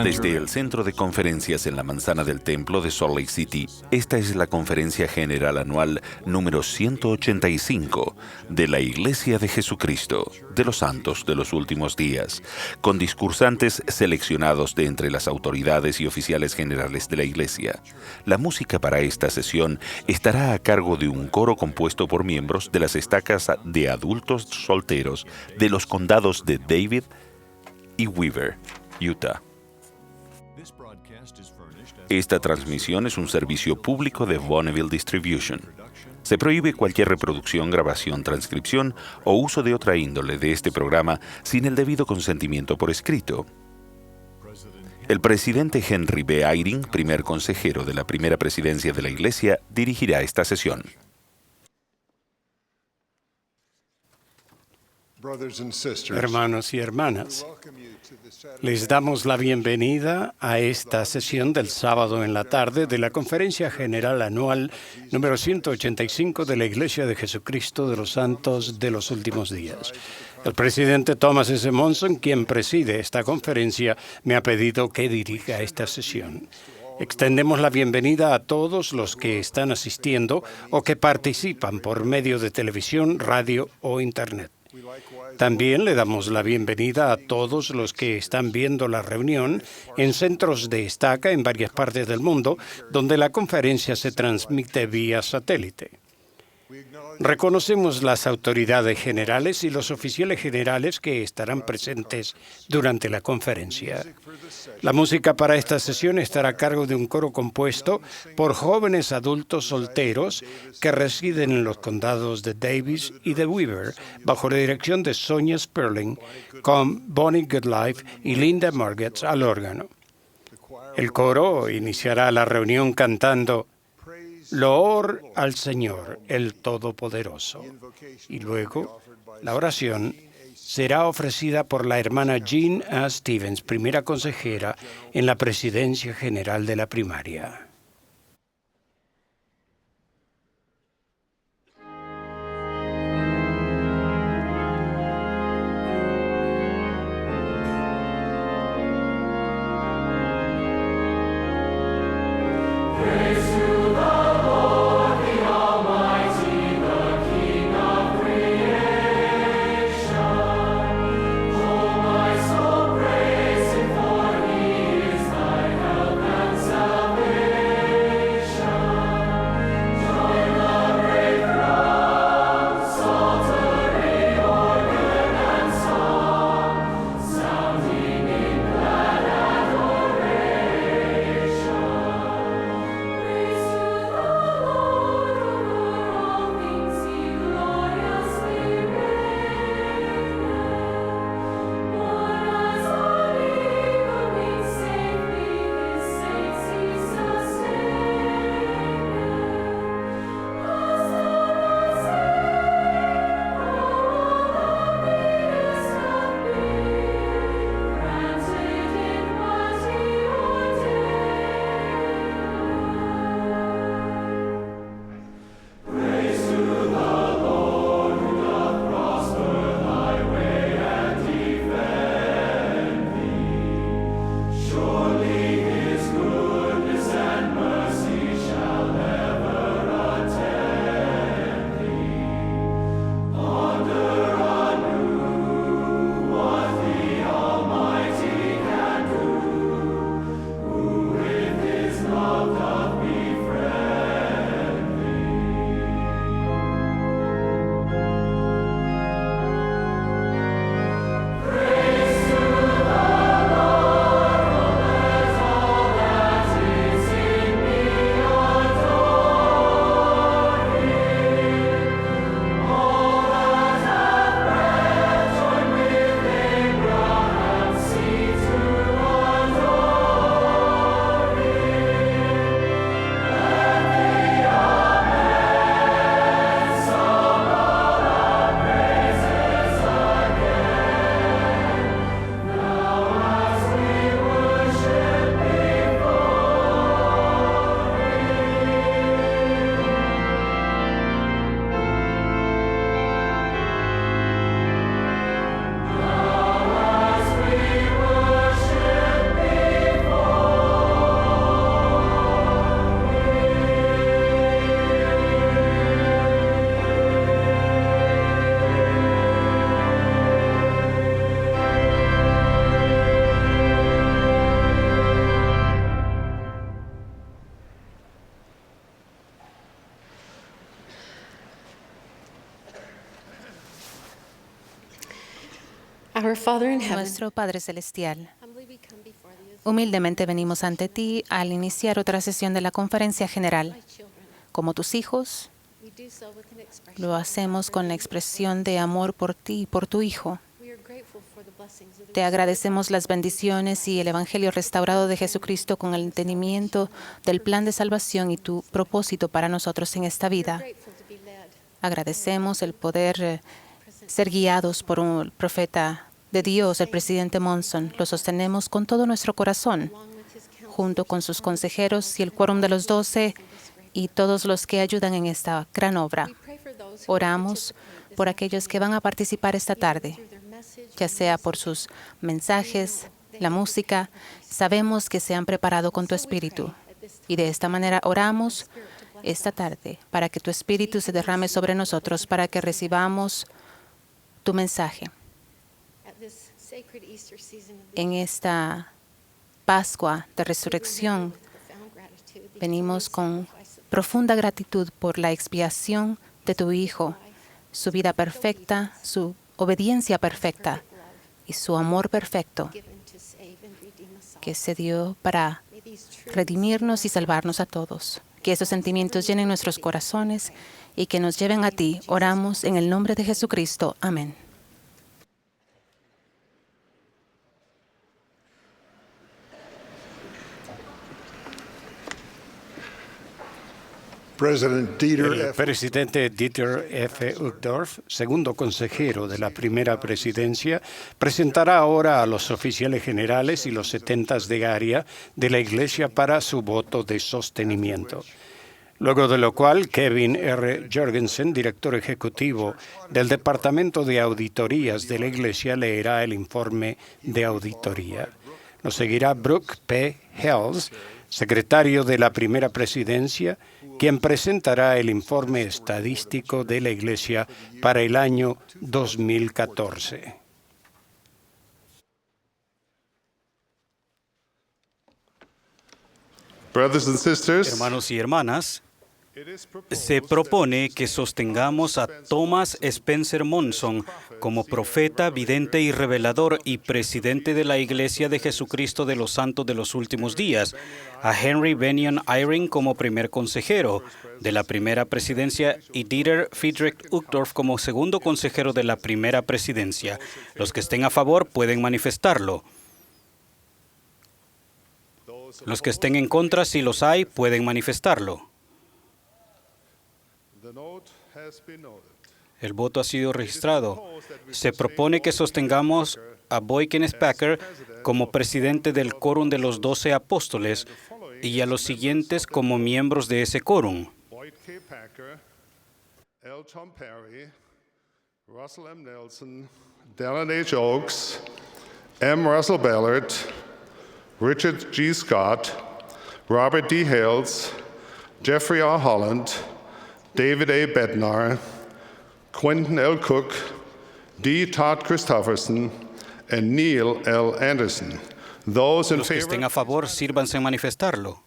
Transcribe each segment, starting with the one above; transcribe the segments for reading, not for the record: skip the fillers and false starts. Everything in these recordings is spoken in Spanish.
Desde el Centro de Conferencias en la Manzana del Templo de Salt Lake City, esta es la Conferencia General Anual número 185 de la Iglesia de Jesucristo de los Santos de los Últimos Días, con discursantes seleccionados de entre las autoridades y oficiales generales de la Iglesia. La música para esta sesión estará a cargo de un coro compuesto por miembros de las estacas de adultos solteros de los condados de David y Weaver, Utah. Esta transmisión es un servicio público de Bonneville Distribution. Se prohíbe cualquier reproducción, grabación, transcripción o uso de otra índole de este programa sin el debido consentimiento por escrito. El presidente Henry B. Eyring, primer consejero de la primera presidencia de la Iglesia, dirigirá esta sesión. Hermanos y hermanas, les damos la bienvenida a esta sesión del sábado en la tarde de la Conferencia General Anual número 185 de la Iglesia de Jesucristo de los Santos de los Últimos Días. El presidente Thomas S. Monson, quien preside esta conferencia, me ha pedido que dirija esta sesión. Extendemos la bienvenida a todos los que están asistiendo o que participan por medio de televisión, radio o Internet. También le damos la bienvenida a todos los que están viendo la reunión en centros de estaca en varias partes del mundo, donde la conferencia se transmite vía satélite. Reconocemos las autoridades generales y los oficiales generales que estarán presentes durante la conferencia. La música para esta sesión estará a cargo de un coro compuesto por jóvenes adultos solteros que residen en los condados de Davis y de Weaver, bajo la dirección de Sonia Sperling, con Bonnie Goodlife y Linda Margetts al órgano. El coro iniciará la reunión cantando Loor al Señor, el Todopoderoso. Y luego, la oración será ofrecida por la hermana Jean A. Stevens, primera consejera en la Presidencia General de la Primaria. Salvation. Our Father in heaven, Nuestro Padre Celestial, humildemente venimos ante ti al iniciar otra sesión de la Conferencia General. Como tus hijos, lo hacemos con la expresión de amor por ti y por tu Hijo. Te agradecemos las bendiciones y el Evangelio restaurado de Jesucristo con el entendimiento del plan de salvación y tu propósito para nosotros en esta vida. Agradecemos el poder ser guiados por un profeta de Dios, el presidente Monson. Lo sostenemos con todo nuestro corazón, junto con sus consejeros y el quórum de los 12 y todos los que ayudan en esta gran obra. Oramos por aquellos que van a participar esta tarde, ya sea por sus mensajes, la música. Sabemos que se han preparado con tu espíritu. Y de esta manera oramos esta tarde para que tu espíritu se derrame sobre nosotros, para que recibamos tu mensaje. En esta Pascua de Resurrección, venimos con profunda gratitud por la expiación de tu Hijo, su vida perfecta, su obediencia perfecta y su amor perfecto que se dio para redimirnos y salvarnos a todos. Que esos sentimientos llenen nuestros corazones y que nos lleven a ti. Oramos en el nombre de Jesucristo. Amén. El presidente Dieter F. Uchtdorf, segundo consejero de la primera presidencia, presentará ahora a los oficiales generales y los 70 de área de la Iglesia para su voto de sostenimiento. Luego de lo cual, Kevin R. Jorgensen, director ejecutivo del Departamento de Auditorías de la Iglesia, leerá el informe de auditoría. Lo seguirá Brooke P. Hells, secretario de la primera presidencia, quien presentará el informe estadístico de la Iglesia para el año 2014. Brothers and sisters, Hermanos y hermanas, se propone que sostengamos a Thomas Spencer Monson como profeta, vidente y revelador y presidente de la Iglesia de Jesucristo de los Santos de los Últimos Días, a Henry Benyon Eyring como primer consejero de la primera presidencia y Dieter Friedrich Uchtdorf como segundo consejero de la primera presidencia. Los que estén a favor pueden manifestarlo. Los que estén en contra, si los hay, pueden manifestarlo. El voto ha sido registrado. Se propone que sostengamos a Boyken Spacker como presidente del quórum de los 12 apóstoles y a los siguientes como miembros de ese quórum: Boyd K. Packer, L. Tom Perry, Russell M. Nelson, Dallin H. Oaks, M. Russell Ballard, Richard G. Scott, Robert D. Hales, Jeffrey R. Holland, David A. Bednar, Quentin L. Cook, D. Todd Christofferson, and Neil L. Anderson. Those in Los que estén a favor, favor, sírvanse en manifestarlo.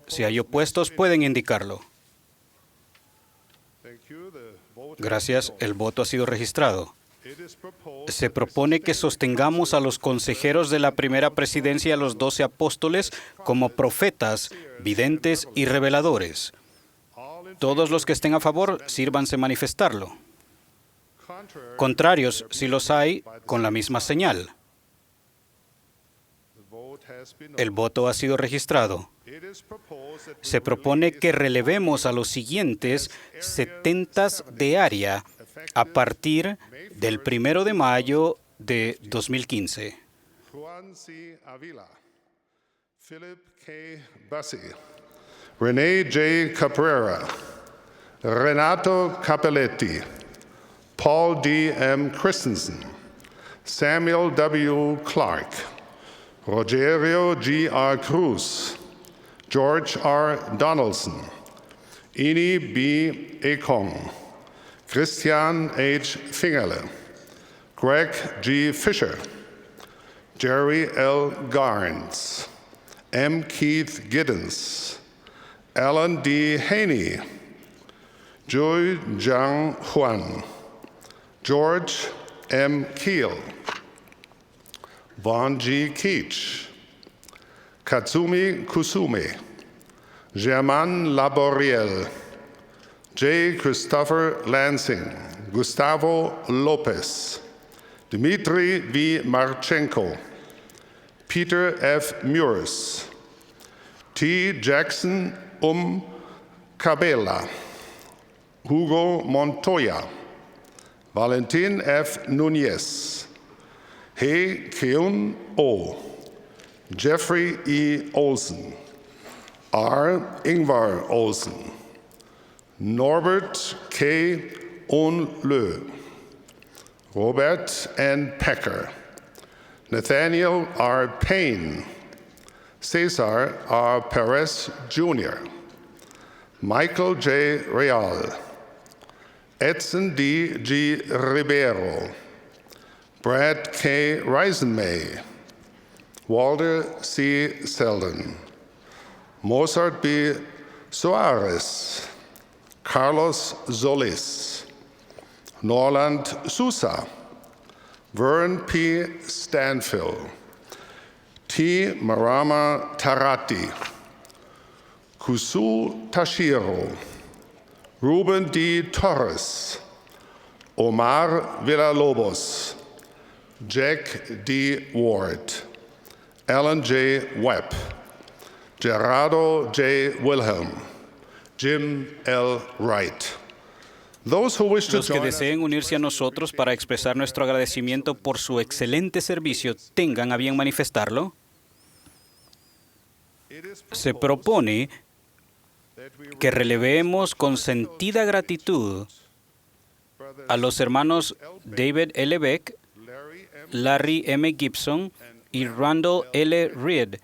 Si hay opuestos, pueden indicarlo. Gracias, el voto ha sido registrado. Se propone que sostengamos a los consejeros de la primera presidencia y a los 12 apóstoles como profetas, videntes y reveladores. Todos los que estén a favor, sírvanse manifestarlo. Contrarios, si los hay, con la misma señal. El voto ha sido registrado. Se propone que relevemos a los siguientes 70 de área a partir del 1 de mayo de 2015. Juan C. Avila, Philip K. Bussey, René J. Caprera, Renato Capelletti, Paul D. M. Christensen, Samuel W. Clark, Rogerio G. R. Cruz, George R. Donaldson, Ini B. Ekong, Christian H. Fingerle, Greg G. Fisher, Jerry L. Garnes, M. Keith Giddens, Alan D. Haney, Joy Jiang Huan, George M. Keel, Vaughn G. Keach, Katsumi Kusume, Germain Laboriel, J. Christopher Lansing, Gustavo Lopez, Dmitry V. Marchenko, Peter F. Mures, T. Jackson Cabela, Hugo Montoya, Valentin F. Nunez, Hee Keun Oh, Jeffrey E. Olsen, R. Ingvar Olsen, Norbert K. Onlö, Robert N. Pecker, Nathaniel R. Payne, Cesar R. Perez Jr., Michael J. Real, Edson D. G. Ribeiro, Brad K. Reisenmay, Walter C. Selden, Mozart B. Soares, Carlos Solis, Norland Sousa, Vern P. Stanfill, T. Marama Tarati, Kusu Tashiro, Ruben D. Torres, Omar Villalobos, Jack D. Ward, Alan J. Webb, Gerardo J. Wilhelm, Jim L. Wright. Los que deseen unirse a nosotros para expresar nuestro agradecimiento por su excelente servicio, tengan a bien manifestarlo. Se propone que relevemos con sentida gratitud a los hermanos David L. Beck, Larry M. Gibson y Randall L. Reed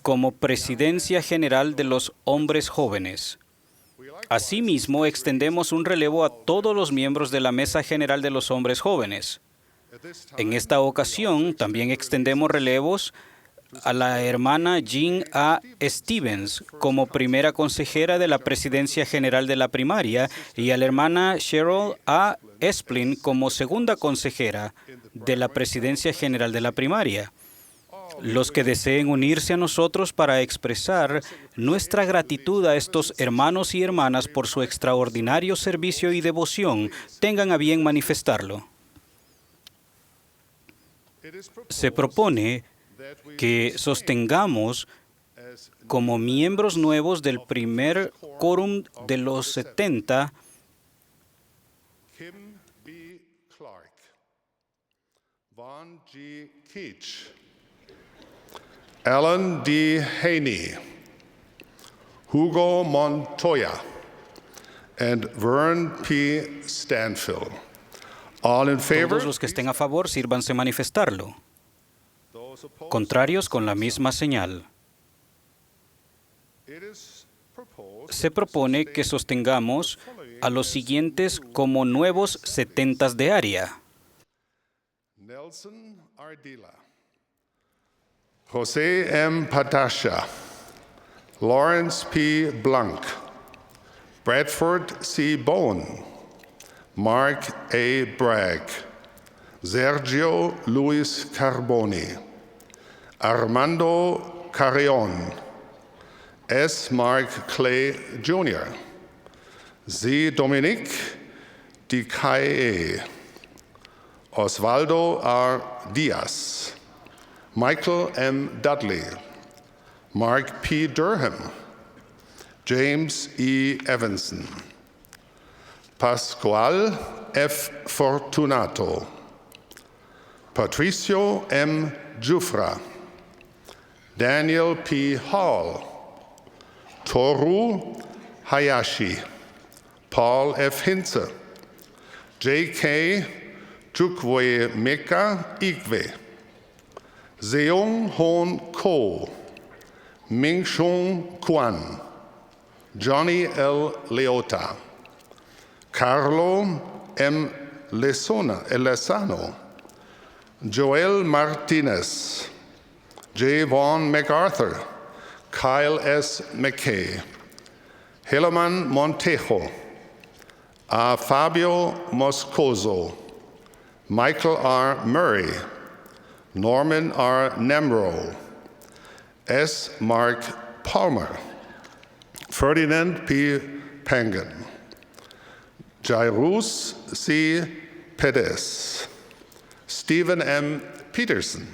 como Presidencia General de los Hombres Jóvenes. Asimismo, extendemos un relevo a todos los miembros de la Mesa General de los Hombres Jóvenes. En esta ocasión, también extendemos relevos a la hermana Jean A. Stevens como primera consejera de la Presidencia General de la Primaria y a la hermana Cheryl A. Esplin como segunda consejera de la Presidencia General de la Primaria. Los que deseen unirse a nosotros para expresar nuestra gratitud a estos hermanos y hermanas por su extraordinario servicio y devoción, tengan a bien manifestarlo. Se propone que sostengamos como miembros nuevos del primer quórum de los 70 Kim B. Clark, Vaughn G. Keach, Alan D. Haney, Hugo Montoya, and Vern P. Stanfill. All in favor? Todos los que estén a favor, sírvanse manifestarlo. Contrarios, con la misma señal. Se propone que sostengamos a los siguientes como nuevos 70 de área. Nelson Ardila, José M. Patasha, Lawrence P. Blanc, Bradford C. Bowen, Mark A. Bragg, Sergio Luis Carboni, Armando Carrion, S. Mark Clay Jr., Z. Dominique Dicaye, Osvaldo R. Diaz, Michael M. Dudley, Mark P. Durham, James E. Evanson, Pascual F. Fortunato, Patricio M. Jufra, Daniel P. Hall, Toru Hayashi, Paul F. Hinze, J.K. Chukwuemeka Igwe, Seung Hoon Ko, Ming Shung Kwan, Johnny L. Leota, Carlo M. Lesano, Joel Martinez, J. Vaughn MacArthur, Kyle S. McKay, Helaman Montejo, A. Fabio Moscoso, Michael R. Murray, Norman R. Nemro, S. Mark Palmer, Ferdinand P. Pangan, Jairus C. Perez, Stephen M. Peterson,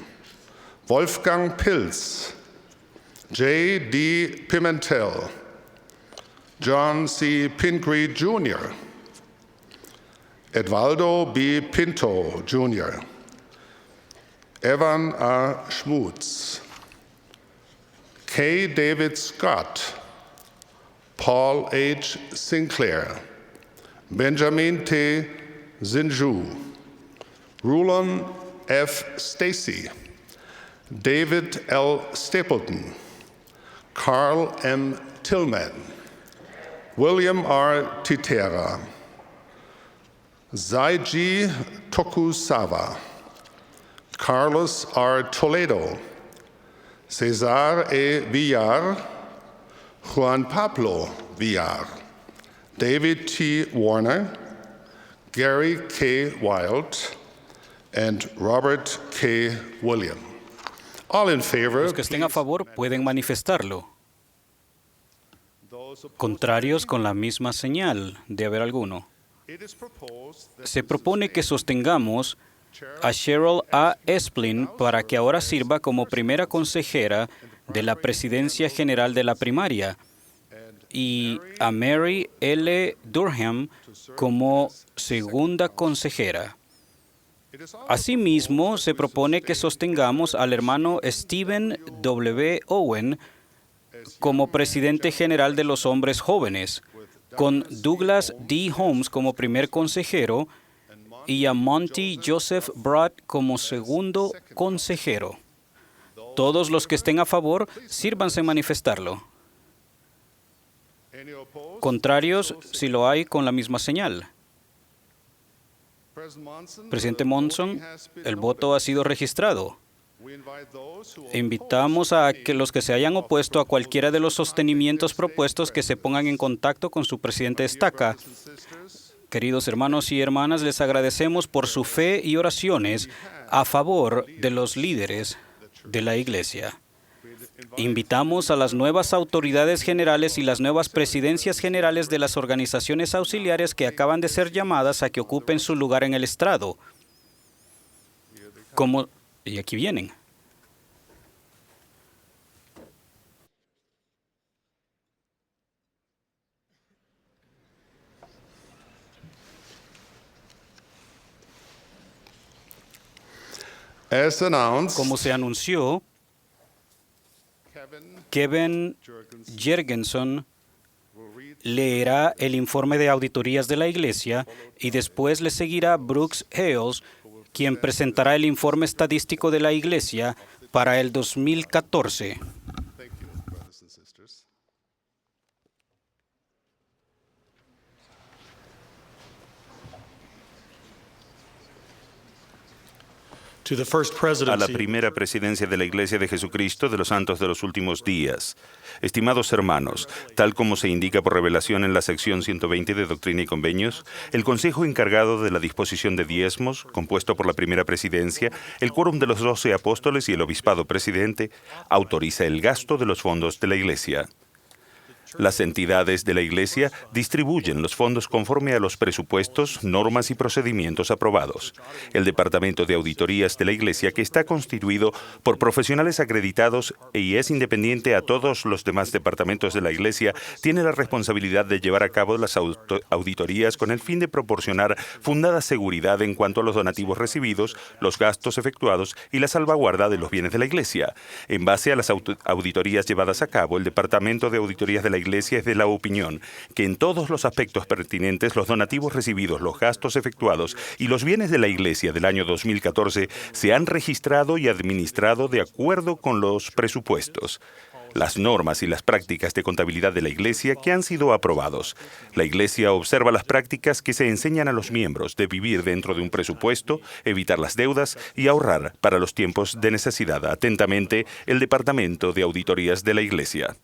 Wolfgang Pilz, J. D. Pimentel, John C. Pingree Jr., Edvaldo B. Pinto Jr., Evan R. Schmutz, K. David Scott, Paul H. Sinclair, Benjamin T. Zinju, Rulon F. Stacy, David L. Stapleton, Carl M. Tillman, William R. Titera, Zaiji Tokusawa, Carlos R. Toledo, Cesar E. Villar, Juan Pablo Villar, David T. Warner, Gary K. Wild, and Robert K. William. All in favor. Los que estén a favor pueden manifestarlo. Contrarios con la misma señal, de haber alguno. Se propone que sostengamos a Cheryl A. Esplin para que ahora sirva como primera consejera de la Presidencia General de la Primaria y a Mary L. Durham como segunda consejera. Asimismo, se propone que sostengamos al hermano Stephen W. Owen como presidente general de los hombres jóvenes, con Douglas D. Holmes como primer consejero y a Monty Joseph Broad como segundo consejero. Todos los que estén a favor, sírvanse manifestarlo. Contrarios, si lo hay, con la misma señal. Presidente Monson, el voto ha sido registrado. Invitamos a que los que se hayan opuesto a cualquiera de los sostenimientos propuestos que se pongan en contacto con su presidente Estaca. Queridos hermanos y hermanas, les agradecemos por su fe y oraciones a favor de los líderes de la Iglesia. Invitamos a las nuevas autoridades generales y las nuevas presidencias generales de las organizaciones auxiliares que acaban de ser llamadas a que ocupen su lugar en el estrado. Y aquí vienen. Como se anunció, Kevin Jergenson leerá el informe de auditorías de la Iglesia y después le seguirá Brooks Hales, quien presentará el informe estadístico de la Iglesia para el 2014. A la primera presidencia de la Iglesia de Jesucristo de los Santos de los Últimos Días. Estimados hermanos, tal como se indica por revelación en la sección 120 de Doctrina y Convenios, el Consejo encargado de la disposición de diezmos, compuesto por la primera presidencia, el quórum de los 12 apóstoles y el obispado presidente, autoriza el gasto de los fondos de la Iglesia. Las entidades de la Iglesia distribuyen los fondos conforme a los presupuestos, normas y procedimientos aprobados. El Departamento de Auditorías de la Iglesia, que está constituido por profesionales acreditados y es independiente a todos los demás departamentos de la Iglesia, tiene la responsabilidad de llevar a cabo las auditorías con el fin de proporcionar fundada seguridad en cuanto a los donativos recibidos, los gastos efectuados y la salvaguarda de los bienes de la Iglesia. En base a las auditorías llevadas a cabo, el Departamento de Auditorías de la Iglesia es de la opinión que en todos los aspectos pertinentes, los donativos recibidos, los gastos efectuados y los bienes de la Iglesia del año 2014 se han registrado y administrado de acuerdo con los presupuestos, las normas y las prácticas de contabilidad de la Iglesia que han sido aprobados. La Iglesia observa las prácticas que se enseñan a los miembros de vivir dentro de un presupuesto, evitar las deudas y ahorrar para los tiempos de necesidad. Atentamente, el Departamento de Auditorías de la Iglesia.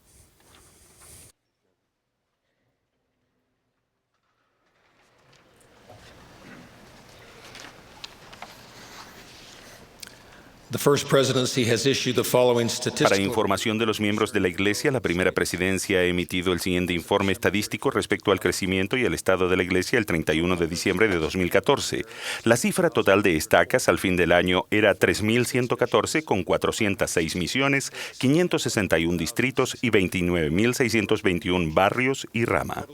Para información de los miembros de la Iglesia, la primera presidencia ha emitido el siguiente informe estadístico respecto al crecimiento y el estado de la Iglesia el 31 de diciembre de 2014. La cifra total de estacas al fin del año era 3.114 con 406 misiones, 561 distritos y 29.621 barrios y rama.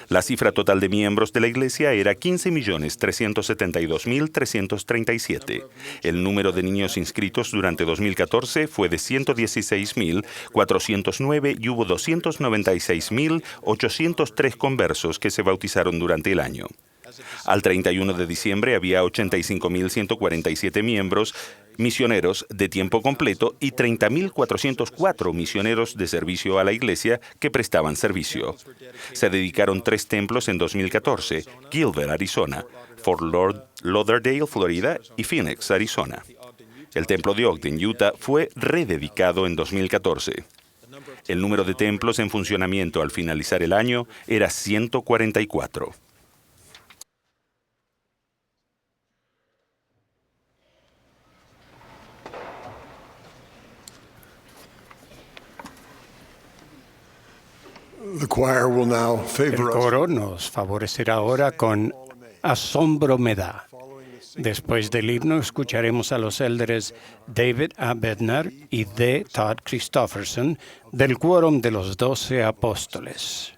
La cifra total de miembros de la Iglesia era 15.372.337. El número de niños inscritos durante 2014 fue de 116.409 y hubo 296.803 conversos que se bautizaron durante el año. Al 31 de diciembre había 85.147 miembros misioneros de tiempo completo y 30.404 misioneros de servicio a la Iglesia que prestaban servicio. Se dedicaron 3 templos en 2014, Gilbert, Arizona, Fort Lauderdale, Florida y Phoenix, Arizona. El templo de Ogden, Utah, fue rededicado en 2014. El número de templos en funcionamiento al finalizar el año era 144. El coro nos favorecerá ahora con Asombro me da. Después del himno escucharemos a los élderes David A. Bednar y D. Todd Christofferson del Quórum de los 12 Apóstoles.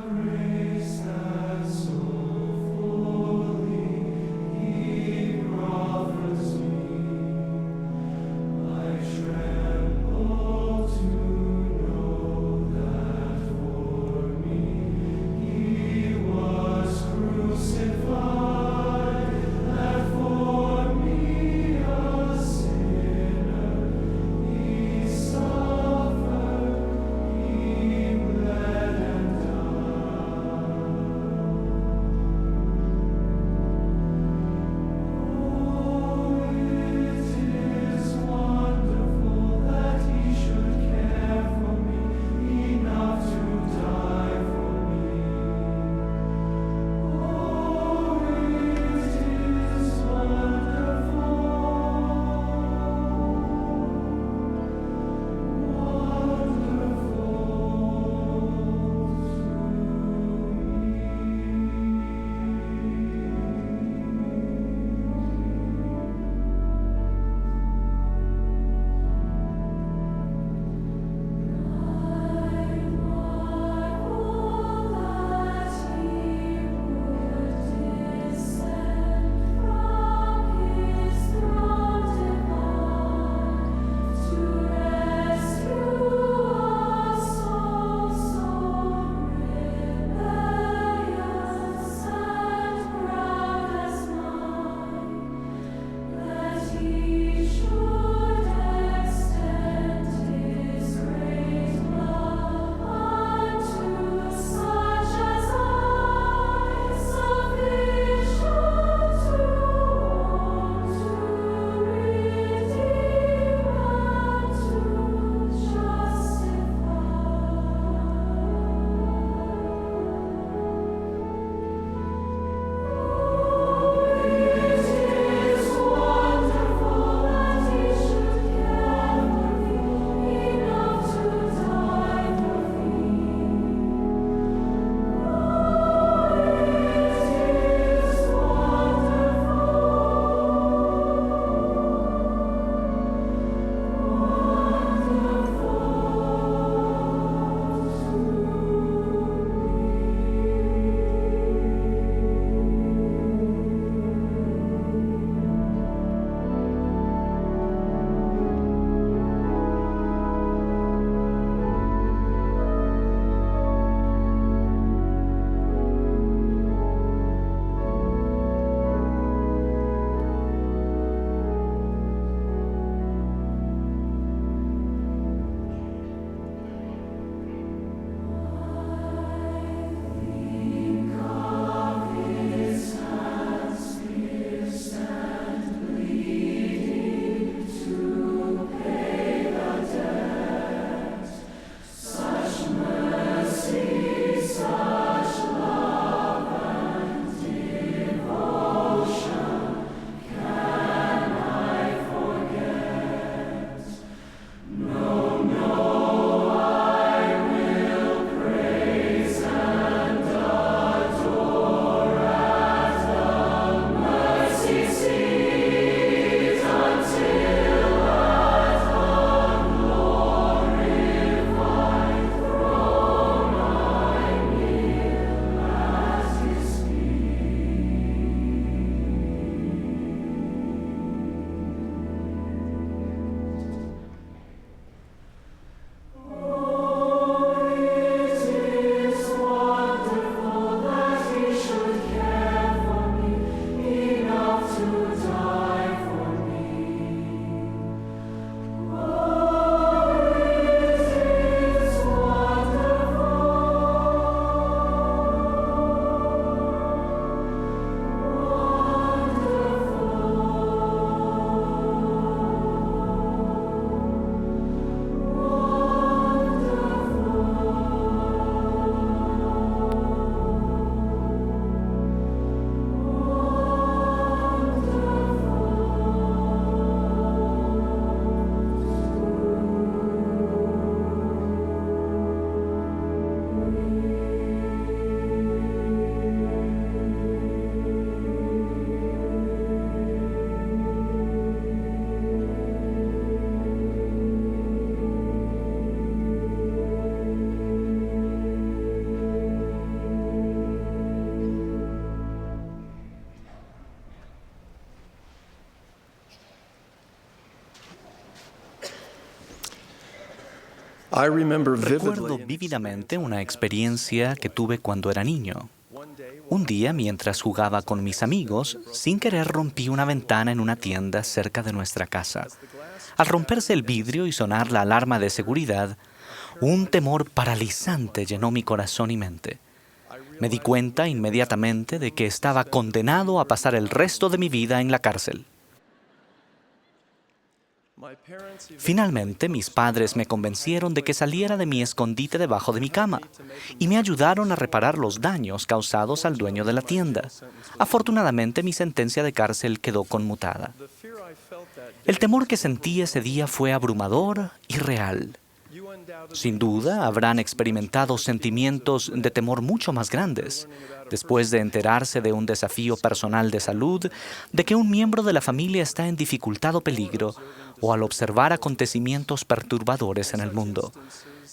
Grace that so fully he brought. Recuerdo vívidamente una experiencia que tuve cuando era niño. Un día, mientras jugaba con mis amigos, sin querer rompí una ventana en una tienda cerca de nuestra casa. Al romperse el vidrio y sonar la alarma de seguridad, un temor paralizante llenó mi corazón y mente. Me di cuenta inmediatamente de que estaba condenado a pasar el resto de mi vida en la cárcel. Finalmente, mis padres me convencieron de que saliera de mi escondite debajo de mi cama y me ayudaron a reparar los daños causados al dueño de la tienda. Afortunadamente, mi sentencia de cárcel quedó conmutada. El temor que sentí ese día fue abrumador y real. Sin duda, habrán experimentado sentimientos de temor mucho más grandes, después de enterarse de un desafío personal de salud, de que un miembro de la familia está en dificultad o peligro, o al observar acontecimientos perturbadores en el mundo.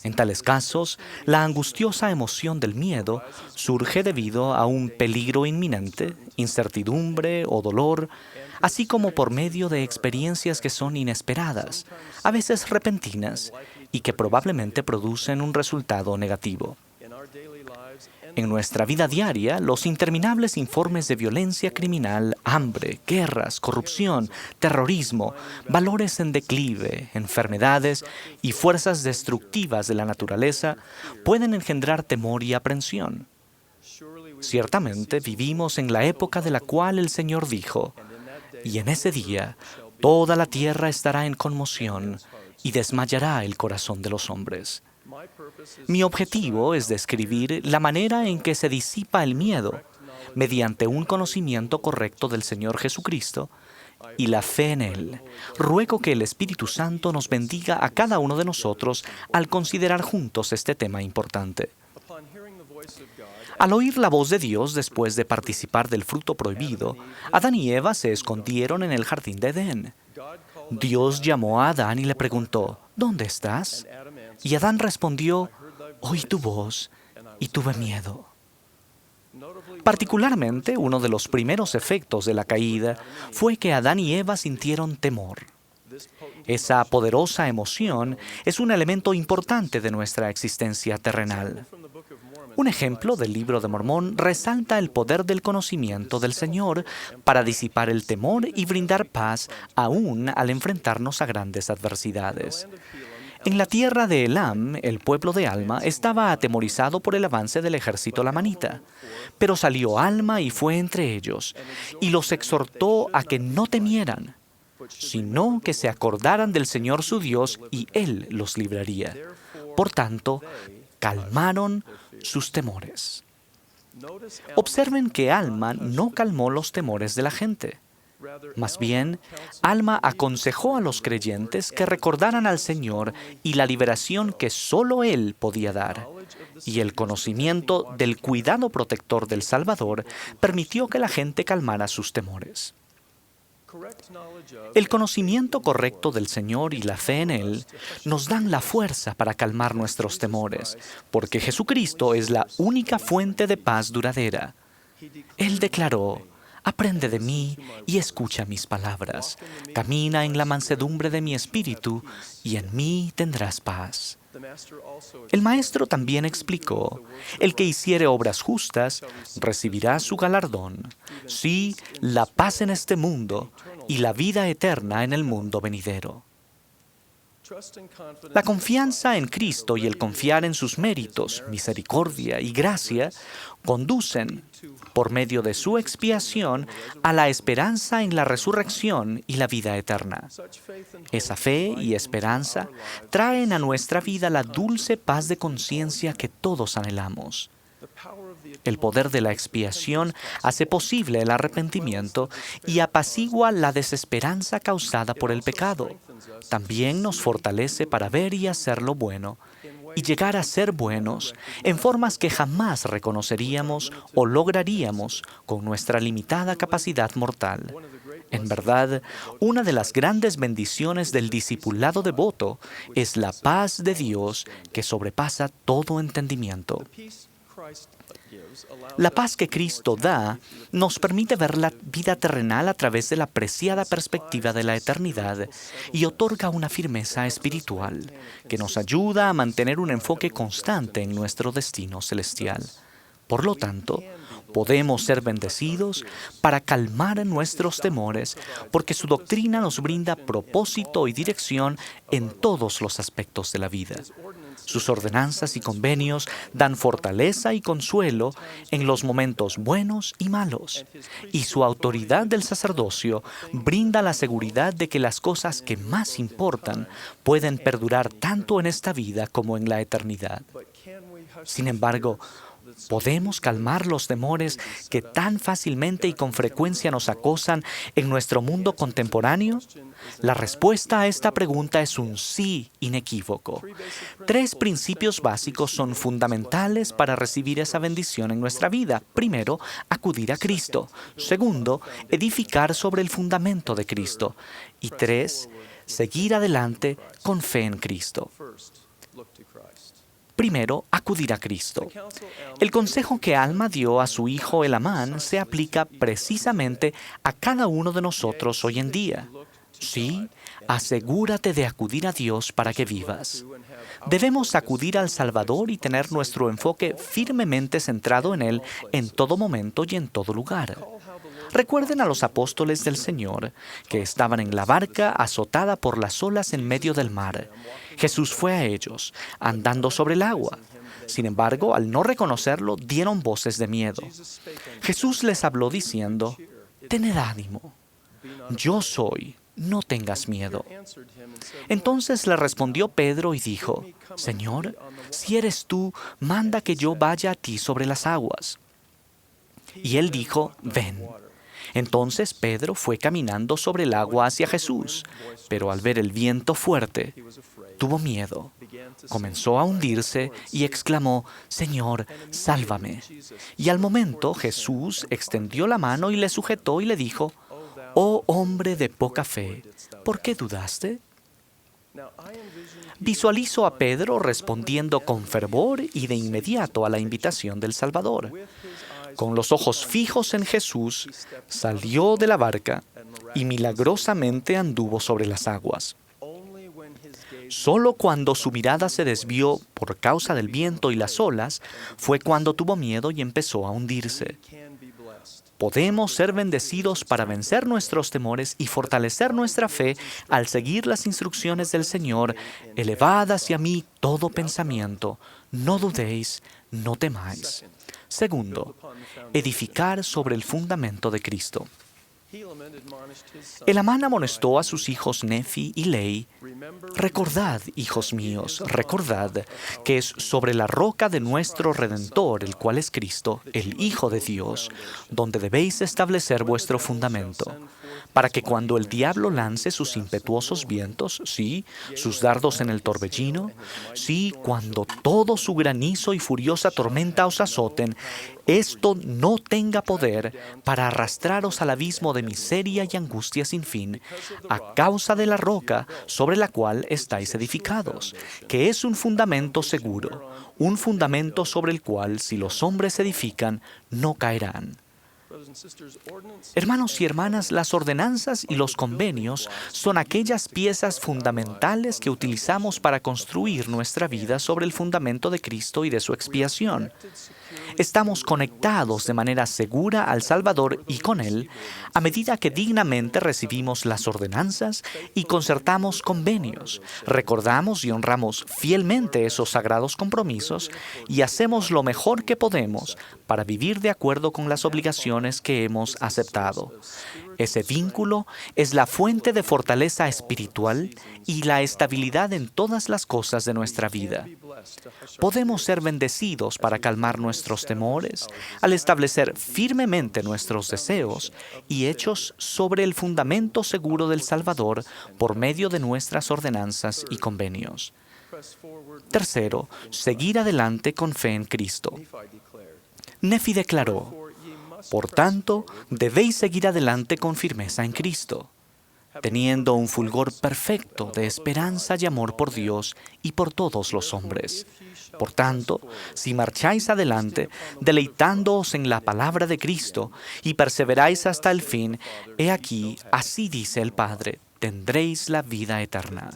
En tales casos, la angustiosa emoción del miedo surge debido a un peligro inminente, incertidumbre o dolor, así como por medio de experiencias que son inesperadas, a veces repentinas, y que probablemente producen un resultado negativo. En nuestra vida diaria, los interminables informes de violencia criminal, hambre, guerras, corrupción, terrorismo, valores en declive, enfermedades y fuerzas destructivas de la naturaleza pueden engendrar temor y aprensión. Ciertamente vivimos en la época de la cual el Señor dijo: «Y en ese día toda la tierra estará en conmoción y desmayará el corazón de los hombres». Mi objetivo es describir la manera en que se disipa el miedo mediante un conocimiento correcto del Señor Jesucristo y la fe en Él. Ruego que el Espíritu Santo nos bendiga a cada uno de nosotros al considerar juntos este tema importante. Al oír la voz de Dios después de participar del fruto prohibido, Adán y Eva se escondieron en el jardín de Edén. Dios llamó a Adán y le preguntó: «¿Dónde estás?». Y Adán respondió: «Oí tu voz y tuve miedo». Particularmente, uno de los primeros efectos de la caída fue que Adán y Eva sintieron temor. Esa poderosa emoción es un elemento importante de nuestra existencia terrenal. Un ejemplo del Libro de Mormón resalta el poder del conocimiento del Señor para disipar el temor y brindar paz aún al enfrentarnos a grandes adversidades. En la tierra de Elam, el pueblo de Alma estaba atemorizado por el avance del ejército lamanita. Pero salió Alma y fue entre ellos, y los exhortó a que no temieran, sino que se acordaran del Señor su Dios, y Él los libraría. Por tanto, calmaron sus temores. Observen que Alma no calmó los temores de la gente. Más bien, Alma aconsejó a los creyentes que recordaran al Señor y la liberación que solo Él podía dar. Y el conocimiento del cuidado protector del Salvador permitió que la gente calmara sus temores. El conocimiento correcto del Señor y la fe en Él nos dan la fuerza para calmar nuestros temores, porque Jesucristo es la única fuente de paz duradera. Él declaró: «Aprende de mí y escucha mis palabras. Camina en la mansedumbre de mi espíritu y en mí tendrás paz». El Maestro también explicó: «El que hiciere obras justas recibirá su galardón, sí, la paz en este mundo y la vida eterna en el mundo venidero». La confianza en Cristo y el confiar en sus méritos, misericordia y gracia conducen, por medio de su expiación, a la esperanza en la resurrección y la vida eterna. Esa fe y esperanza traen a nuestra vida la dulce paz de conciencia que todos anhelamos. El poder de la expiación hace posible el arrepentimiento y apacigua la desesperanza causada por el pecado. También nos fortalece para ver y hacer lo bueno y llegar a ser buenos en formas que jamás reconoceríamos o lograríamos con nuestra limitada capacidad mortal. En verdad, una de las grandes bendiciones del discipulado devoto es la paz de Dios que sobrepasa todo entendimiento. La paz que Cristo da nos permite ver la vida terrenal a través de la preciada perspectiva de la eternidad y otorga una firmeza espiritual que nos ayuda a mantener un enfoque constante en nuestro destino celestial. Por lo tanto, podemos ser bendecidos para calmar nuestros temores porque su doctrina nos brinda propósito y dirección en todos los aspectos de la vida. Sus ordenanzas y convenios dan fortaleza y consuelo en los momentos buenos y malos. Y su autoridad del sacerdocio brinda la seguridad de que las cosas que más importan pueden perdurar tanto en esta vida como en la eternidad. Sin embargo, ¿podemos calmar los temores que tan fácilmente y con frecuencia nos acosan en nuestro mundo contemporáneo? La respuesta a esta pregunta es un sí inequívoco. 3 principios básicos son fundamentales para recibir esa bendición en nuestra vida. Primero, acudir a Cristo. Segundo, edificar sobre el fundamento de Cristo. Y 3, seguir adelante con fe en Cristo. Primero, acudir a Cristo. El consejo que Alma dio a su hijo Elamán se aplica precisamente a cada uno de nosotros hoy en día. Sí, asegúrate de acudir a Dios para que vivas. Debemos acudir al Salvador y tener nuestro enfoque firmemente centrado en Él en todo momento y en todo lugar. Recuerden a los apóstoles del Señor que estaban en la barca azotada por las olas en medio del mar. Jesús fue a ellos, andando sobre el agua. Sin embargo, al no reconocerlo, dieron voces de miedo. Jesús les habló diciendo, «Tened ánimo, yo soy, no tengas miedo». Entonces le respondió Pedro y dijo, «Señor, si eres tú, manda que yo vaya a ti sobre las aguas». Y él dijo, «Ven». Entonces Pedro fue caminando sobre el agua hacia Jesús, pero al ver el viento fuerte, tuvo miedo. Comenzó a hundirse y exclamó, «Señor, sálvame». Y al momento Jesús extendió la mano y le sujetó y le dijo, «Oh hombre de poca fe, ¿por qué dudaste?». Visualizo a Pedro respondiendo con fervor y de inmediato a la invitación del Salvador. Con los ojos fijos en Jesús, salió de la barca y milagrosamente anduvo sobre las aguas. Solo cuando su mirada se desvió por causa del viento y las olas, fue cuando tuvo miedo y empezó a hundirse. Podemos ser bendecidos para vencer nuestros temores y fortalecer nuestra fe al seguir las instrucciones del Señor. Elevad hacia mí todo pensamiento, no dudéis, no temáis. Segundo, edificar sobre el fundamento de Cristo. Elamán amonestó a sus hijos Nefi y Lei, «Recordad, hijos míos, recordad que es sobre la roca de nuestro Redentor, el cual es Cristo, el Hijo de Dios, donde debéis establecer vuestro fundamento, para que cuando el diablo lance sus impetuosos vientos, sí, sus dardos en el torbellino, sí, cuando todo su granizo y furiosa tormenta os azoten, esto no tenga poder para arrastraros al abismo de miseria y angustia sin fin, a causa de la roca sobre la cual estáis edificados, que es un fundamento seguro, un fundamento sobre el cual, si los hombres edifican, no caerán». Hermanos y hermanas, las ordenanzas y los convenios son aquellas piezas fundamentales que utilizamos para construir nuestra vida sobre el fundamento de Cristo y de su expiación. Estamos conectados de manera segura al Salvador y con Él a medida que dignamente recibimos las ordenanzas y concertamos convenios, recordamos y honramos fielmente esos sagrados compromisos y hacemos lo mejor que podemos para vivir de acuerdo con las obligaciones que hemos aceptado. Ese vínculo es la fuente de fortaleza espiritual y la estabilidad en todas las cosas de nuestra vida. Podemos ser bendecidos para calmar nuestros temores al establecer firmemente nuestros deseos y hechos sobre el fundamento seguro del Salvador por medio de nuestras ordenanzas y convenios. Tercero, seguir adelante con fe en Cristo. Nefi declaró, «Por tanto, debéis seguir adelante con firmeza en Cristo». teniendo un fulgor perfecto de esperanza y amor por Dios y por todos los hombres. Por tanto, si marcháis adelante, deleitándoos en la palabra de Cristo y perseveráis hasta el fin, he aquí, así dice el Padre, tendréis la vida eterna.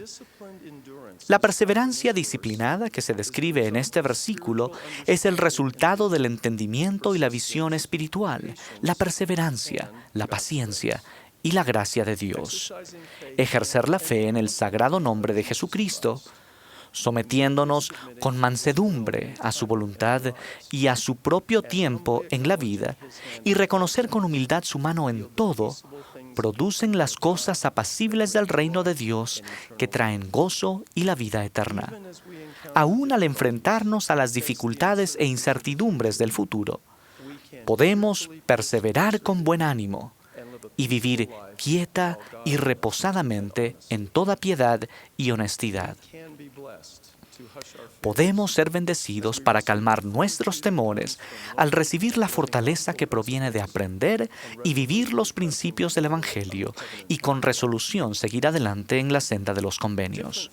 La perseverancia disciplinada que se describe en este versículo es el resultado del entendimiento y la visión espiritual, la perseverancia, la paciencia y la gracia de Dios. Ejercer la fe en el sagrado nombre de Jesucristo, sometiéndonos con mansedumbre a su voluntad y a su propio tiempo en la vida, y reconocer con humildad su mano en todo, producen las cosas apacibles del reino de Dios que traen gozo y la vida eterna. Aún al enfrentarnos a las dificultades e incertidumbres del futuro, podemos perseverar con buen ánimo y vivir quieta y reposadamente en toda piedad y honestidad. Podemos ser bendecidos para calmar nuestros temores al recibir la fortaleza que proviene de aprender y vivir los principios del Evangelio y con resolución seguir adelante en la senda de los convenios.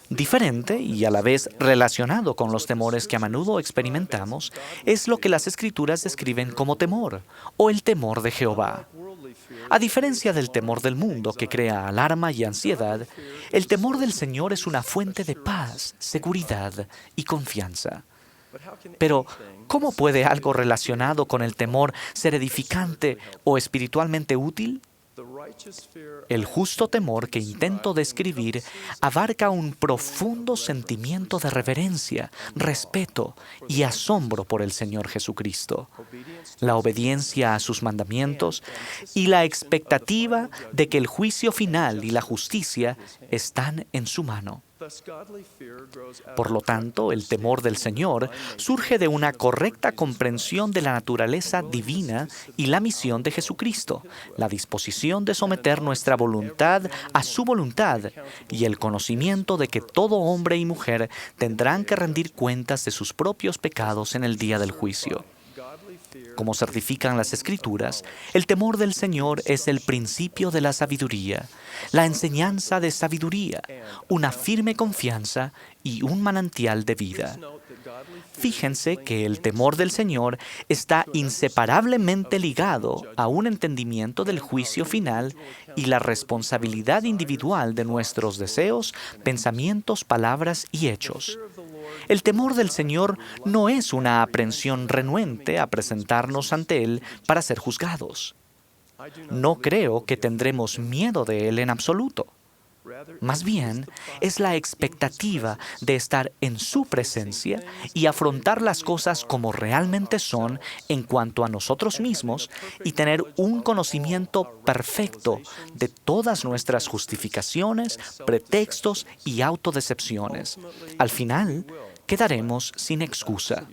Diferente y a la vez relacionado con los temores que a menudo experimentamos es lo que las Escrituras describen como temor o el temor de Jehová. A diferencia del temor del mundo que crea alarma y ansiedad, el temor del Señor es una fuente de paz, seguridad y confianza. Pero, ¿cómo puede algo relacionado con el temor ser edificante o espiritualmente útil? El justo temor que intento describir abarca un profundo sentimiento de reverencia, respeto y asombro por el Señor Jesucristo, la obediencia a sus mandamientos y la expectativa de que el juicio final y la justicia están en su mano. Por lo tanto, el temor del Señor surge de una correcta comprensión de la naturaleza divina y la misión de Jesucristo, la disposición de someter nuestra voluntad a su voluntad y el conocimiento de que todo hombre y mujer tendrán que rendir cuentas de sus propios pecados en el día del juicio. Como certifican las Escrituras, el temor del Señor es el principio de la sabiduría, la enseñanza de sabiduría, una firme confianza y un manantial de vida. Fíjense que el temor del Señor está inseparablemente ligado a un entendimiento del juicio final y la responsabilidad individual de nuestros deseos, pensamientos, palabras y hechos. El temor del Señor no es una aprensión renuente a presentarnos ante Él para ser juzgados. No creo que tendremos miedo de Él en absoluto. Más bien, es la expectativa de estar en su presencia y afrontar las cosas como realmente son en cuanto a nosotros mismos y tener un conocimiento perfecto de todas nuestras justificaciones, pretextos y autodecepciones. Al final, quedaremos sin excusa.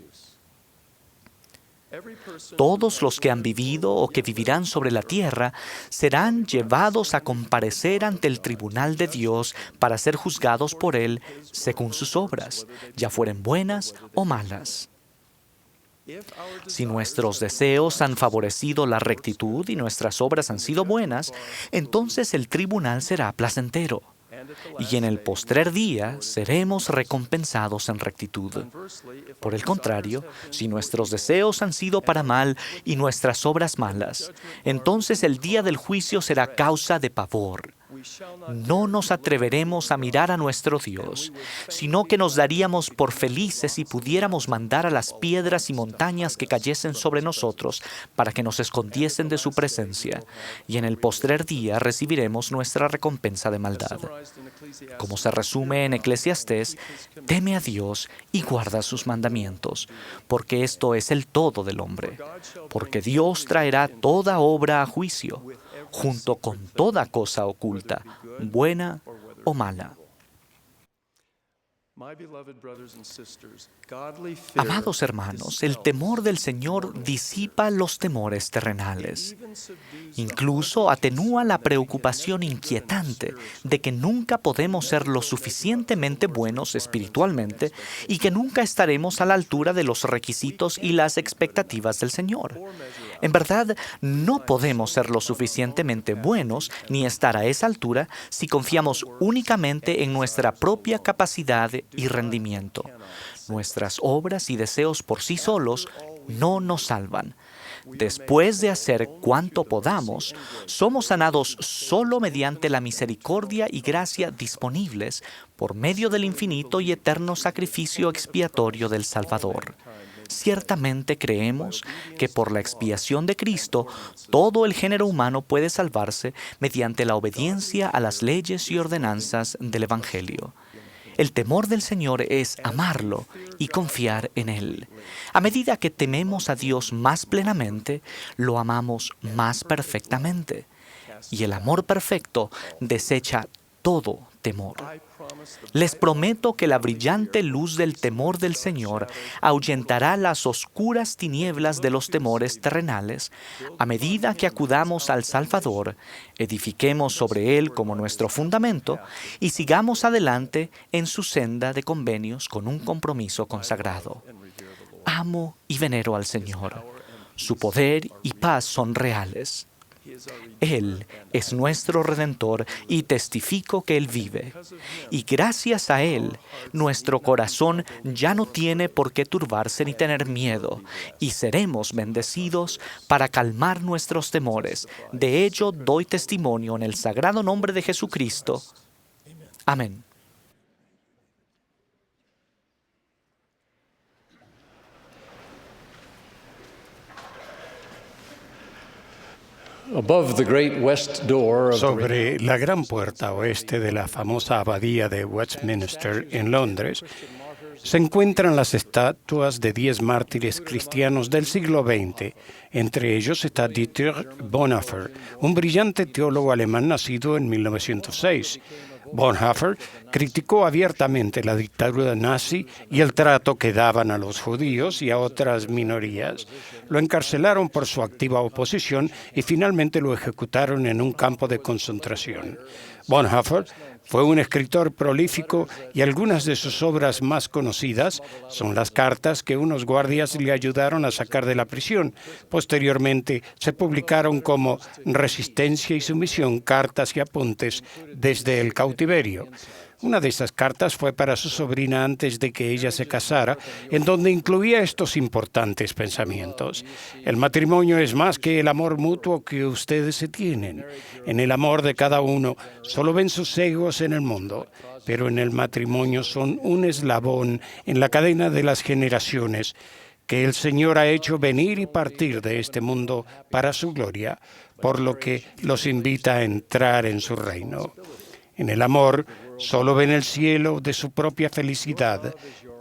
Todos los que han vivido o que vivirán sobre la tierra serán llevados a comparecer ante el tribunal de Dios para ser juzgados por Él según sus obras, ya fueren buenas o malas. Si nuestros deseos han favorecido la rectitud y nuestras obras han sido buenas, entonces el tribunal será placentero. Y en el postrer día seremos recompensados en rectitud. Por el contrario, si nuestros deseos han sido para mal y nuestras obras malas, entonces el día del juicio será causa de pavor. No nos atreveremos a mirar a nuestro Dios, sino que nos daríamos por felices si pudiéramos mandar a las piedras y montañas que cayesen sobre nosotros para que nos escondiesen de su presencia, y en el postrer día recibiremos nuestra recompensa de maldad. Como se resume en Eclesiastés, teme a Dios y guarda sus mandamientos, porque esto es el todo del hombre, porque Dios traerá toda obra a juicio, junto con toda cosa oculta, buena o mala. Amados hermanos, el temor del Señor disipa los temores terrenales. Incluso atenúa la preocupación inquietante de que nunca podemos ser lo suficientemente buenos espiritualmente y que nunca estaremos a la altura de los requisitos y las expectativas del Señor. En verdad, no podemos ser lo suficientemente buenos ni estar a esa altura si confiamos únicamente en nuestra propia capacidad y rendimiento. Nuestras obras y deseos por sí solos no nos salvan. Después de hacer cuanto podamos, somos sanados solo mediante la misericordia y gracia disponibles por medio del infinito y eterno sacrificio expiatorio del Salvador. Ciertamente creemos que por la expiación de Cristo, todo el género humano puede salvarse mediante la obediencia a las leyes y ordenanzas del Evangelio. El temor del Señor es amarlo y confiar en Él. A medida que tememos a Dios más plenamente, lo amamos más perfectamente. Y el amor perfecto desecha todo temor. Les prometo que la brillante luz del temor del Señor ahuyentará las oscuras tinieblas de los temores terrenales a medida que acudamos al Salvador, edifiquemos sobre Él como nuestro fundamento y sigamos adelante en su senda de convenios con un compromiso consagrado. Amo y venero al Señor. Su poder y paz son reales. Él es nuestro Redentor y testifico que Él vive. Y gracias a Él, nuestro corazón ya no tiene por qué turbarse ni tener miedo, y seremos bendecidos para calmar nuestros temores. De ello doy testimonio en el sagrado nombre de Jesucristo. Amén. Sobre la gran puerta oeste de la famosa abadía de Westminster en Londres, se encuentran las estatuas de 10 mártires cristianos del siglo XX. Entre ellos está Dietrich Bonhoeffer, un brillante teólogo alemán nacido en 1906. Bonhoeffer criticó abiertamente la dictadura nazi y el trato que daban a los judíos y a otras minorías. Lo encarcelaron por su activa oposición y finalmente lo ejecutaron en un campo de concentración. Bonhoeffer fue un escritor prolífico y algunas de sus obras más conocidas son las cartas que unos guardias le ayudaron a sacar de la prisión. Posteriormente se publicaron como Resistencia y Sumisión, cartas y apuntes desde el cautiverio. Una de esas cartas fue para su sobrina antes de que ella se casara, en donde incluía estos importantes pensamientos. El matrimonio es más que el amor mutuo que ustedes se tienen. En el amor de cada uno solo ven sus egos en el mundo, pero en el matrimonio son un eslabón en la cadena de las generaciones que el Señor ha hecho venir y partir de este mundo para su gloria, por lo que los invita a entrar en su reino. En el amor solo ven el cielo de su propia felicidad,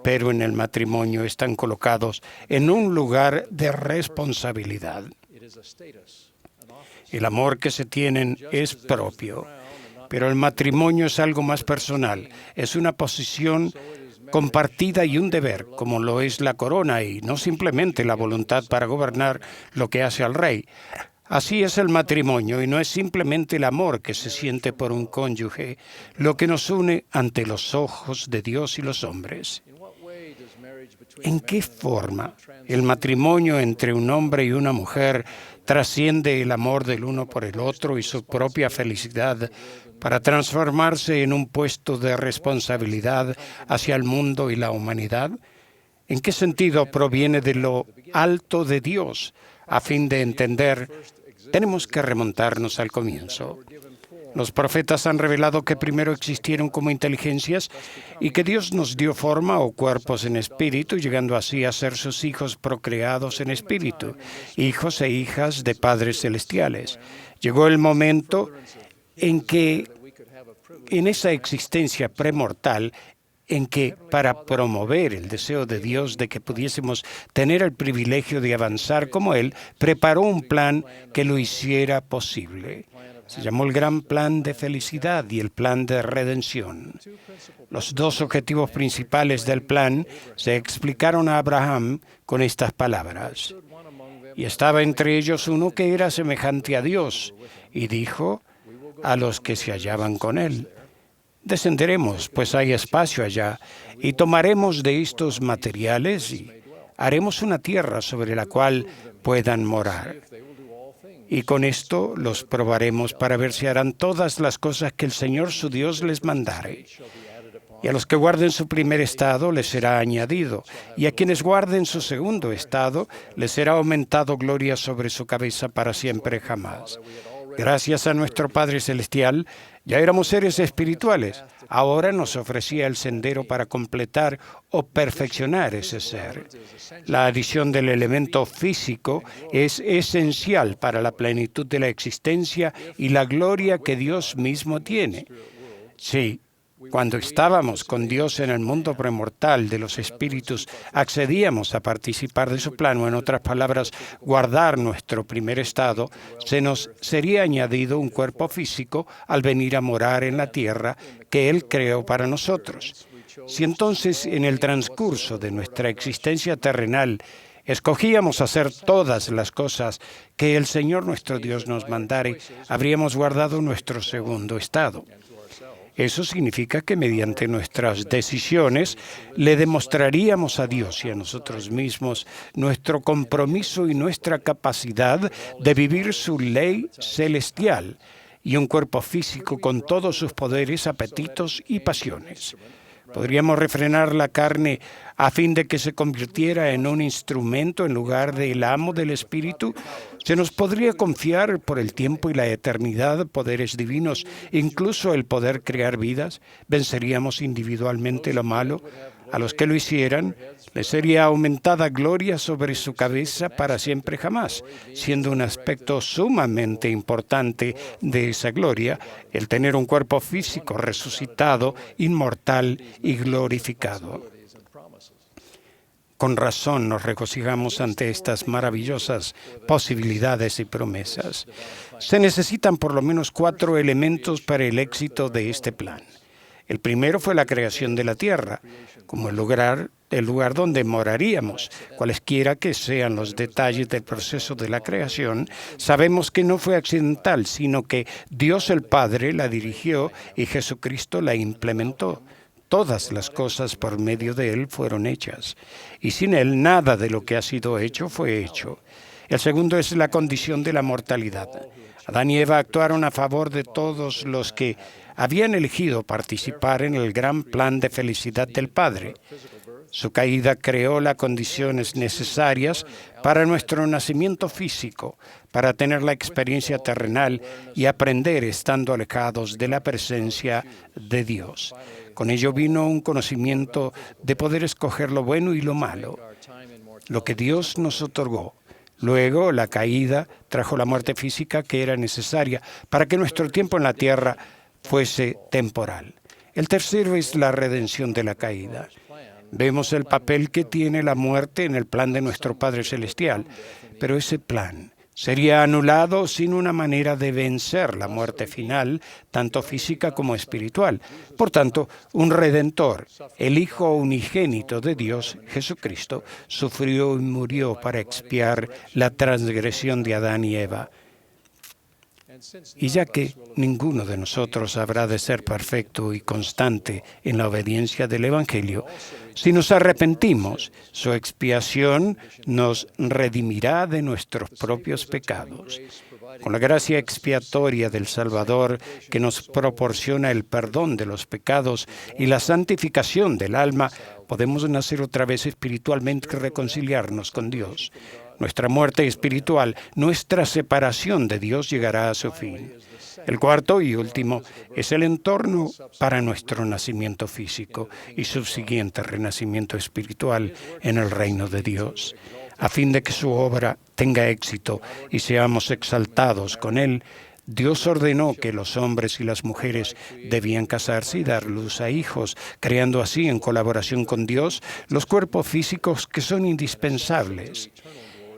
pero en el matrimonio están colocados en un lugar de responsabilidad. El amor que se tienen es propio, pero el matrimonio es algo más personal, es una posición compartida y un deber, como lo es la corona y no simplemente la voluntad para gobernar lo que hace al rey. Así es el matrimonio y no es simplemente el amor que se siente por un cónyuge lo que nos une ante los ojos de Dios y los hombres. ¿En qué forma el matrimonio entre un hombre y una mujer trasciende el amor del uno por el otro y su propia felicidad para transformarse en un puesto de responsabilidad hacia el mundo y la humanidad? ¿En qué sentido proviene de lo alto de Dios? A fin de entender, tenemos que remontarnos al comienzo. Los profetas han revelado que primero existieron como inteligencias y que Dios nos dio forma o cuerpos en espíritu, llegando así a ser sus hijos procreados en espíritu, hijos e hijas de padres celestiales. Llegó el momento en que, en esa existencia premortal, en que, para promover el deseo de Dios de que pudiésemos tener el privilegio de avanzar como Él, preparó un plan que lo hiciera posible. Se llamó el Gran Plan de Felicidad y el Plan de Redención. Los dos objetivos principales del plan se explicaron a Abraham con estas palabras. Y estaba entre ellos uno que era semejante a Dios, y dijo a los que se hallaban con él: descenderemos, pues hay espacio allá, y tomaremos de estos materiales y haremos una tierra sobre la cual puedan morar. Y con esto los probaremos para ver si harán todas las cosas que el Señor su Dios les mandare. Y a los que guarden su primer estado les será añadido, y a quienes guarden su segundo estado les será aumentado gloria sobre su cabeza para siempre jamás. Gracias a nuestro Padre Celestial, ya éramos seres espirituales. Ahora nos ofrecía el sendero para completar o perfeccionar ese ser. La adición del elemento físico es esencial para la plenitud de la existencia y la gloria que Dios mismo tiene. Sí, cuando estábamos con Dios en el mundo premortal de los espíritus, accedíamos a participar de su plan, o en otras palabras, guardar nuestro primer estado, se nos sería añadido un cuerpo físico al venir a morar en la tierra que Él creó para nosotros. Si entonces, en el transcurso de nuestra existencia terrenal, escogíamos hacer todas las cosas que el Señor nuestro Dios nos mandare, habríamos guardado nuestro segundo estado. Eso significa que mediante nuestras decisiones le demostraríamos a Dios y a nosotros mismos nuestro compromiso y nuestra capacidad de vivir su ley celestial y un cuerpo físico con todos sus poderes, apetitos y pasiones. Podríamos refrenar la carne a fin de que se convirtiera en un instrumento en lugar del amo del espíritu. Se nos podría confiar por el tiempo y la eternidad poderes divinos, incluso el poder crear vidas. Venceríamos individualmente lo malo. A los que lo hicieran, les sería aumentada gloria sobre su cabeza para siempre jamás, siendo un aspecto sumamente importante de esa gloria el tener un cuerpo físico resucitado, inmortal y glorificado. Con razón nos regocijamos ante estas maravillosas posibilidades y promesas. Se necesitan por lo menos 4 elementos para el éxito de este plan. El primero fue la creación de la tierra, como el lugar donde moraríamos. Cualesquiera que sean los detalles del proceso de la creación, sabemos que no fue accidental, sino que Dios el Padre la dirigió y Jesucristo la implementó. Todas las cosas por medio de Él fueron hechas, y sin Él nada de lo que ha sido hecho fue hecho. El segundo es la condición de la mortalidad. Adán y Eva actuaron a favor de todos los que habían elegido participar en el gran plan de felicidad del Padre. Su caída creó las condiciones necesarias para nuestro nacimiento físico, para tener la experiencia terrenal y aprender estando alejados de la presencia de Dios. Con ello vino un conocimiento de poder escoger lo bueno y lo malo, lo que Dios nos otorgó. Luego, la caída trajo la muerte física que era necesaria para que nuestro tiempo en la tierra fuese temporal. El tercero es la redención de la caída. Vemos el papel que tiene la muerte en el plan de nuestro Padre Celestial, pero ese plan sería anulado sin una manera de vencer la muerte final, tanto física como espiritual. Por tanto, un Redentor, el Hijo unigénito de Dios, Jesucristo, sufrió y murió para expiar la transgresión de Adán y Eva. Y ya que ninguno de nosotros habrá de ser perfecto y constante en la obediencia del Evangelio, si nos arrepentimos, su expiación nos redimirá de nuestros propios pecados. Con la gracia expiatoria del Salvador, que nos proporciona el perdón de los pecados y la santificación del alma, podemos nacer otra vez espiritualmente y reconciliarnos con Dios. Nuestra muerte espiritual, nuestra separación de Dios llegará a su fin. El cuarto y último es el entorno para nuestro nacimiento físico y subsiguiente renacimiento espiritual en el reino de Dios. A fin de que su obra tenga éxito y seamos exaltados con Él, Dios ordenó que los hombres y las mujeres debían casarse y dar luz a hijos, creando así, en colaboración con Dios, los cuerpos físicos que son indispensables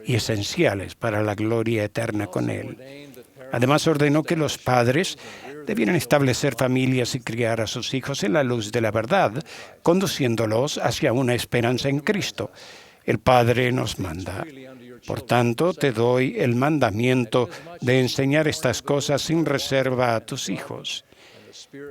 y esenciales para la gloria eterna con Él. Además, ordenó que los padres debieran establecer familias y criar a sus hijos en la luz de la verdad, conduciéndolos hacia una esperanza en Cristo. El Padre nos manda: por tanto, te doy el mandamiento de enseñar estas cosas sin reserva a tus hijos.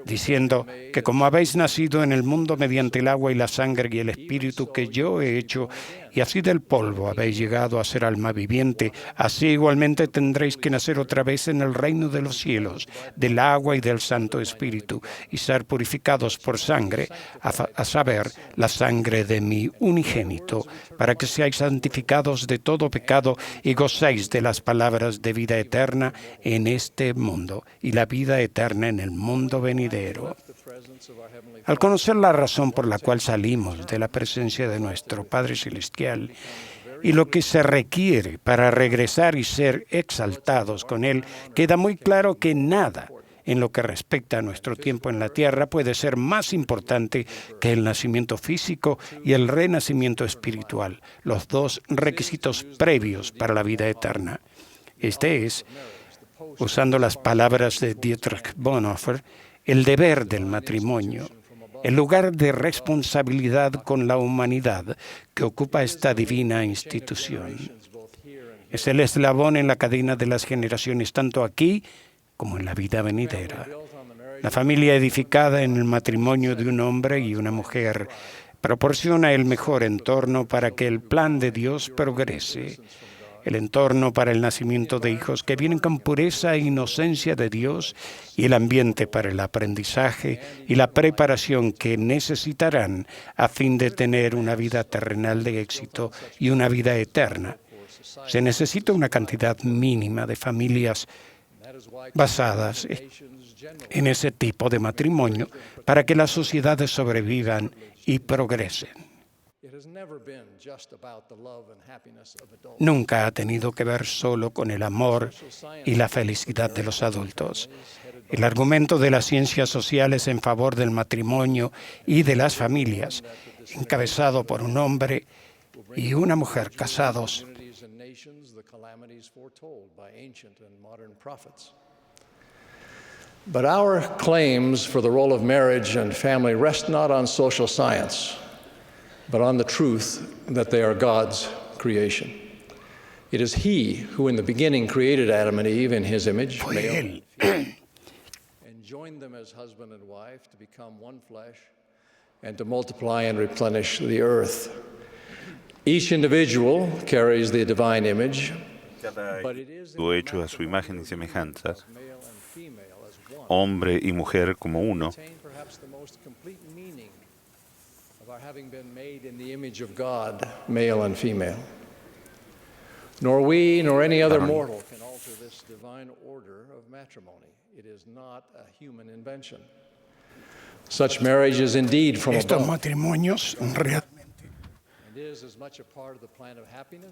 diciendo que como habéis nacido en el mundo mediante el agua y la sangre y el espíritu que yo he hecho, y así del polvo habéis llegado a ser alma viviente, así igualmente tendréis que nacer otra vez en el reino de los cielos, del agua y del Santo Espíritu, y ser purificados por sangre, a saber, la sangre de mi unigénito, para que seáis santificados de todo pecado y gocéis de las palabras de vida eterna en este mundo, y la vida eterna en el mundo venidero. Al conocer la razón por la cual salimos de la presencia de nuestro Padre Celestial y lo que se requiere para regresar y ser exaltados con Él, queda muy claro que nada en lo que respecta a nuestro tiempo en la tierra puede ser más importante que el nacimiento físico y el renacimiento espiritual, los dos requisitos previos para la vida eterna. Este es, usando las palabras de Dietrich Bonhoeffer, el deber del matrimonio, el lugar de responsabilidad con la humanidad que ocupa esta divina institución. Es el eslabón en la cadena de las generaciones, tanto aquí como en la vida venidera. La familia edificada en el matrimonio de un hombre y una mujer proporciona el mejor entorno para que el plan de Dios progrese. El entorno para el nacimiento de hijos que vienen con pureza e inocencia de Dios y el ambiente para el aprendizaje y la preparación que necesitarán a fin de tener una vida terrenal de éxito y una vida eterna. Se necesita una cantidad mínima de familias basadas en ese tipo de matrimonio para que las sociedades sobrevivan y progresen. Nunca ha tenido que ver solo con el amor y la felicidad de los adultos. El argumento de las ciencias sociales en favor del matrimonio y de las familias, encabezado por un hombre y una mujer casados, But our claims for the role of marriage and family rest not on social science, but on the truth that they are God's creation. It is He who in the beginning created Adam and Eve in His image, male, and joined them as husband and wife to become one flesh and to multiply and replenish the earth. Each individual carries the divine image, but it is Lo hecho a su imagen y semejanza, hombre y mujer como uno, having been made in the image of God, male and female. Nor we, nor any other mortal can alter this divine order of matrimony. It is not a human invention. Such marriage is indeed from estos above. matrimonios realmente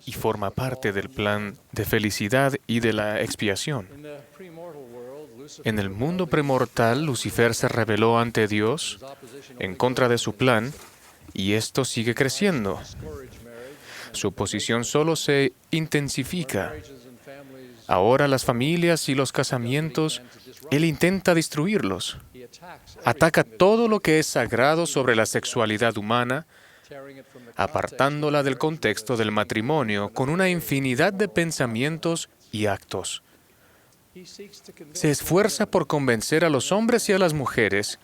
Y forma parte del plan de felicidad y de la expiación. En el mundo premortal, Lucifer se rebeló ante Dios en contra de su plan, y esto sigue creciendo. Su oposición solo se intensifica. Ahora las familias y los casamientos, él intenta destruirlos. Ataca todo lo que es sagrado sobre la sexualidad humana, apartándola del contexto del matrimonio con una infinidad de pensamientos y actos. Se esfuerza por convencer a los hombres y a las mujeres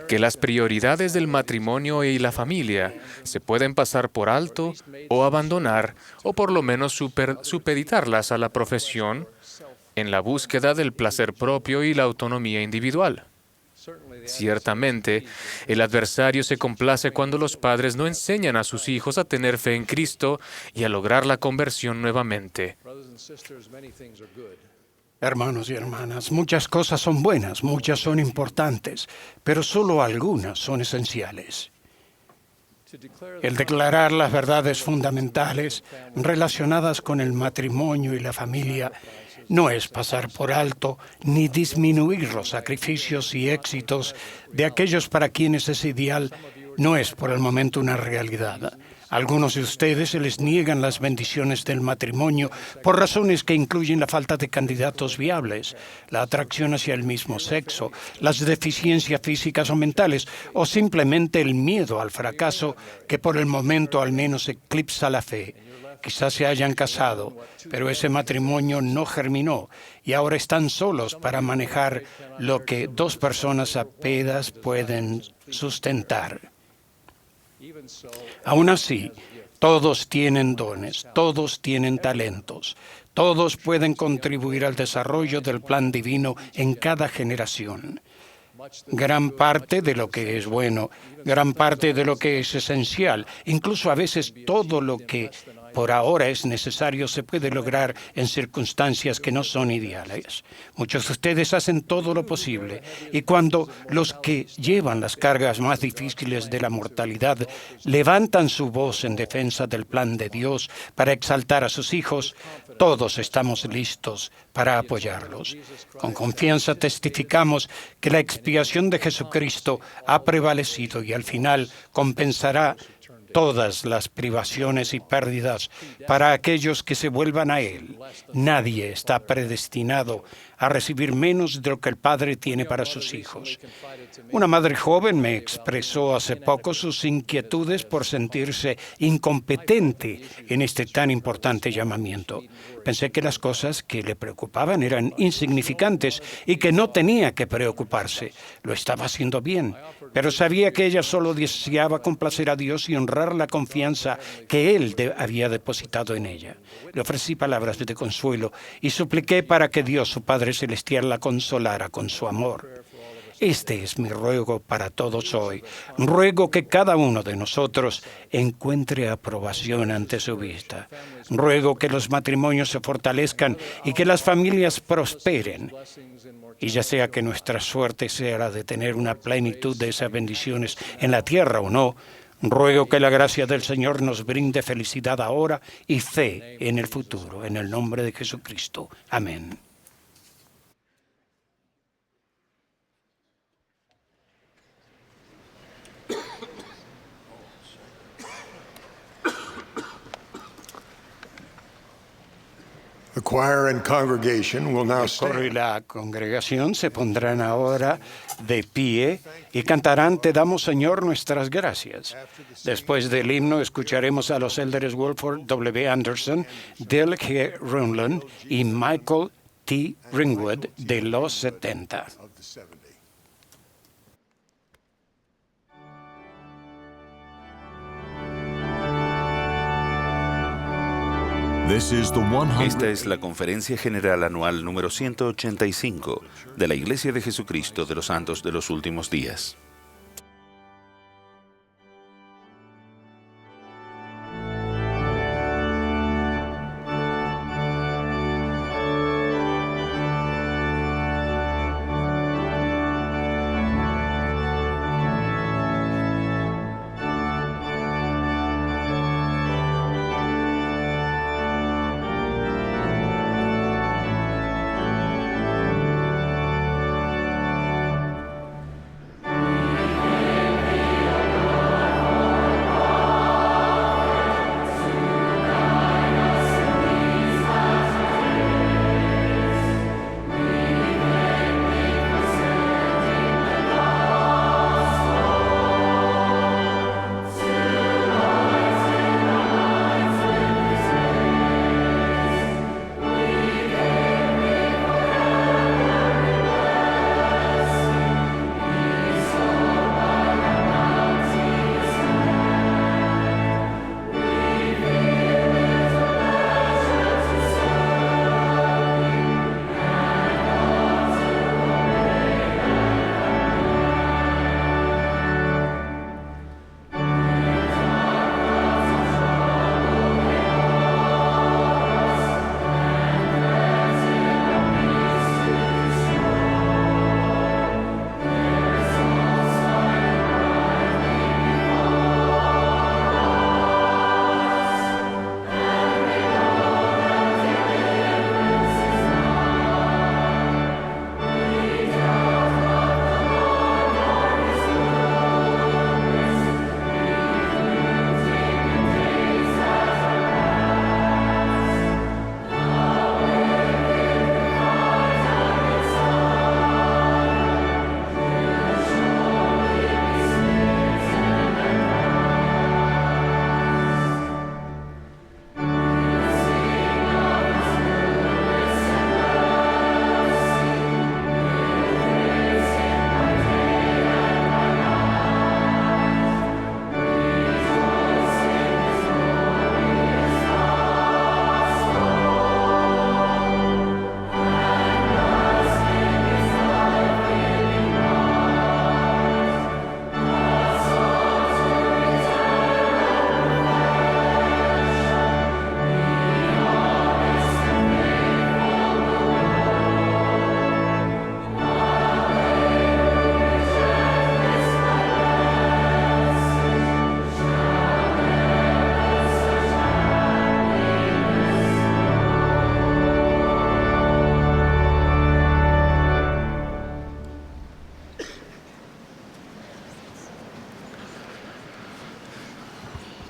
que las prioridades del matrimonio y la familia se pueden pasar por alto o abandonar, o por lo menos supeditarlas a la profesión en la búsqueda del placer propio y la autonomía individual. Ciertamente, el adversario se complace cuando los padres no enseñan a sus hijos a tener fe en Cristo y a lograr la conversión nuevamente. Hermanos y hermanas, muchas cosas son buenas, muchas son importantes, pero solo algunas son esenciales. El declarar las verdades fundamentales relacionadas con el matrimonio y la familia no es pasar por alto ni disminuir los sacrificios y éxitos de aquellos para quienes ese ideal no es por el momento una realidad. A algunos de ustedes se les niegan las bendiciones del matrimonio por razones que incluyen la falta de candidatos viables, la atracción hacia el mismo sexo, las deficiencias físicas o mentales, o simplemente el miedo al fracaso que por el momento al menos eclipsa la fe. Quizás se hayan casado, pero ese matrimonio no germinó y ahora están solos para manejar lo que dos personas apenas pueden sustentar. Aún así, todos tienen dones, todos tienen talentos, todos pueden contribuir al desarrollo del plan divino en cada generación. Gran parte de lo que es bueno, gran parte de lo que es esencial, incluso a veces todo lo que por ahora es necesario se puede lograr en circunstancias que no son ideales. Muchos de ustedes hacen todo lo posible y cuando los que llevan las cargas más difíciles de la mortalidad levantan su voz en defensa del plan de Dios para exaltar a sus hijos, todos estamos listos para apoyarlos. Con confianza testificamos que la expiación de Jesucristo ha prevalecido y al final compensará todas las privaciones y pérdidas para aquellos que se vuelvan a Él. Nadie está predestinado a recibir menos de lo que el Padre tiene para sus hijos. Una madre joven me expresó hace poco sus inquietudes por sentirse incompetente en este tan importante llamamiento. Pensé que las cosas que le preocupaban eran insignificantes y que no tenía que preocuparse. Lo estaba haciendo bien, pero sabía que ella solo deseaba complacer a Dios y honrar la confianza que Él había depositado en ella. Le ofrecí palabras de consuelo y supliqué para que Dios, su Padre Celestial, la consolara con su amor. Este es mi ruego para todos hoy. Ruego que cada uno de nosotros encuentre aprobación ante su vista. Ruego que los matrimonios se fortalezcan y que las familias prosperen. Y ya sea que nuestra suerte sea la de tener una plenitud de esas bendiciones en la tierra o no, ruego que la gracia del Señor nos brinde felicidad ahora y fe en el futuro. En el nombre de Jesucristo. Amén. The choir and congregation will now El coro y stand. la congregación se pondrán ahora de pie y cantarán Te damos, Señor, nuestras gracias. Después del himno escucharemos a los élderes Wilford W. Anderson, Dale G. Runland y Michael T. Ringwood de los 70. Esta es la Conferencia General Anual número 185 de la Iglesia de Jesucristo de los Santos de los Últimos Días.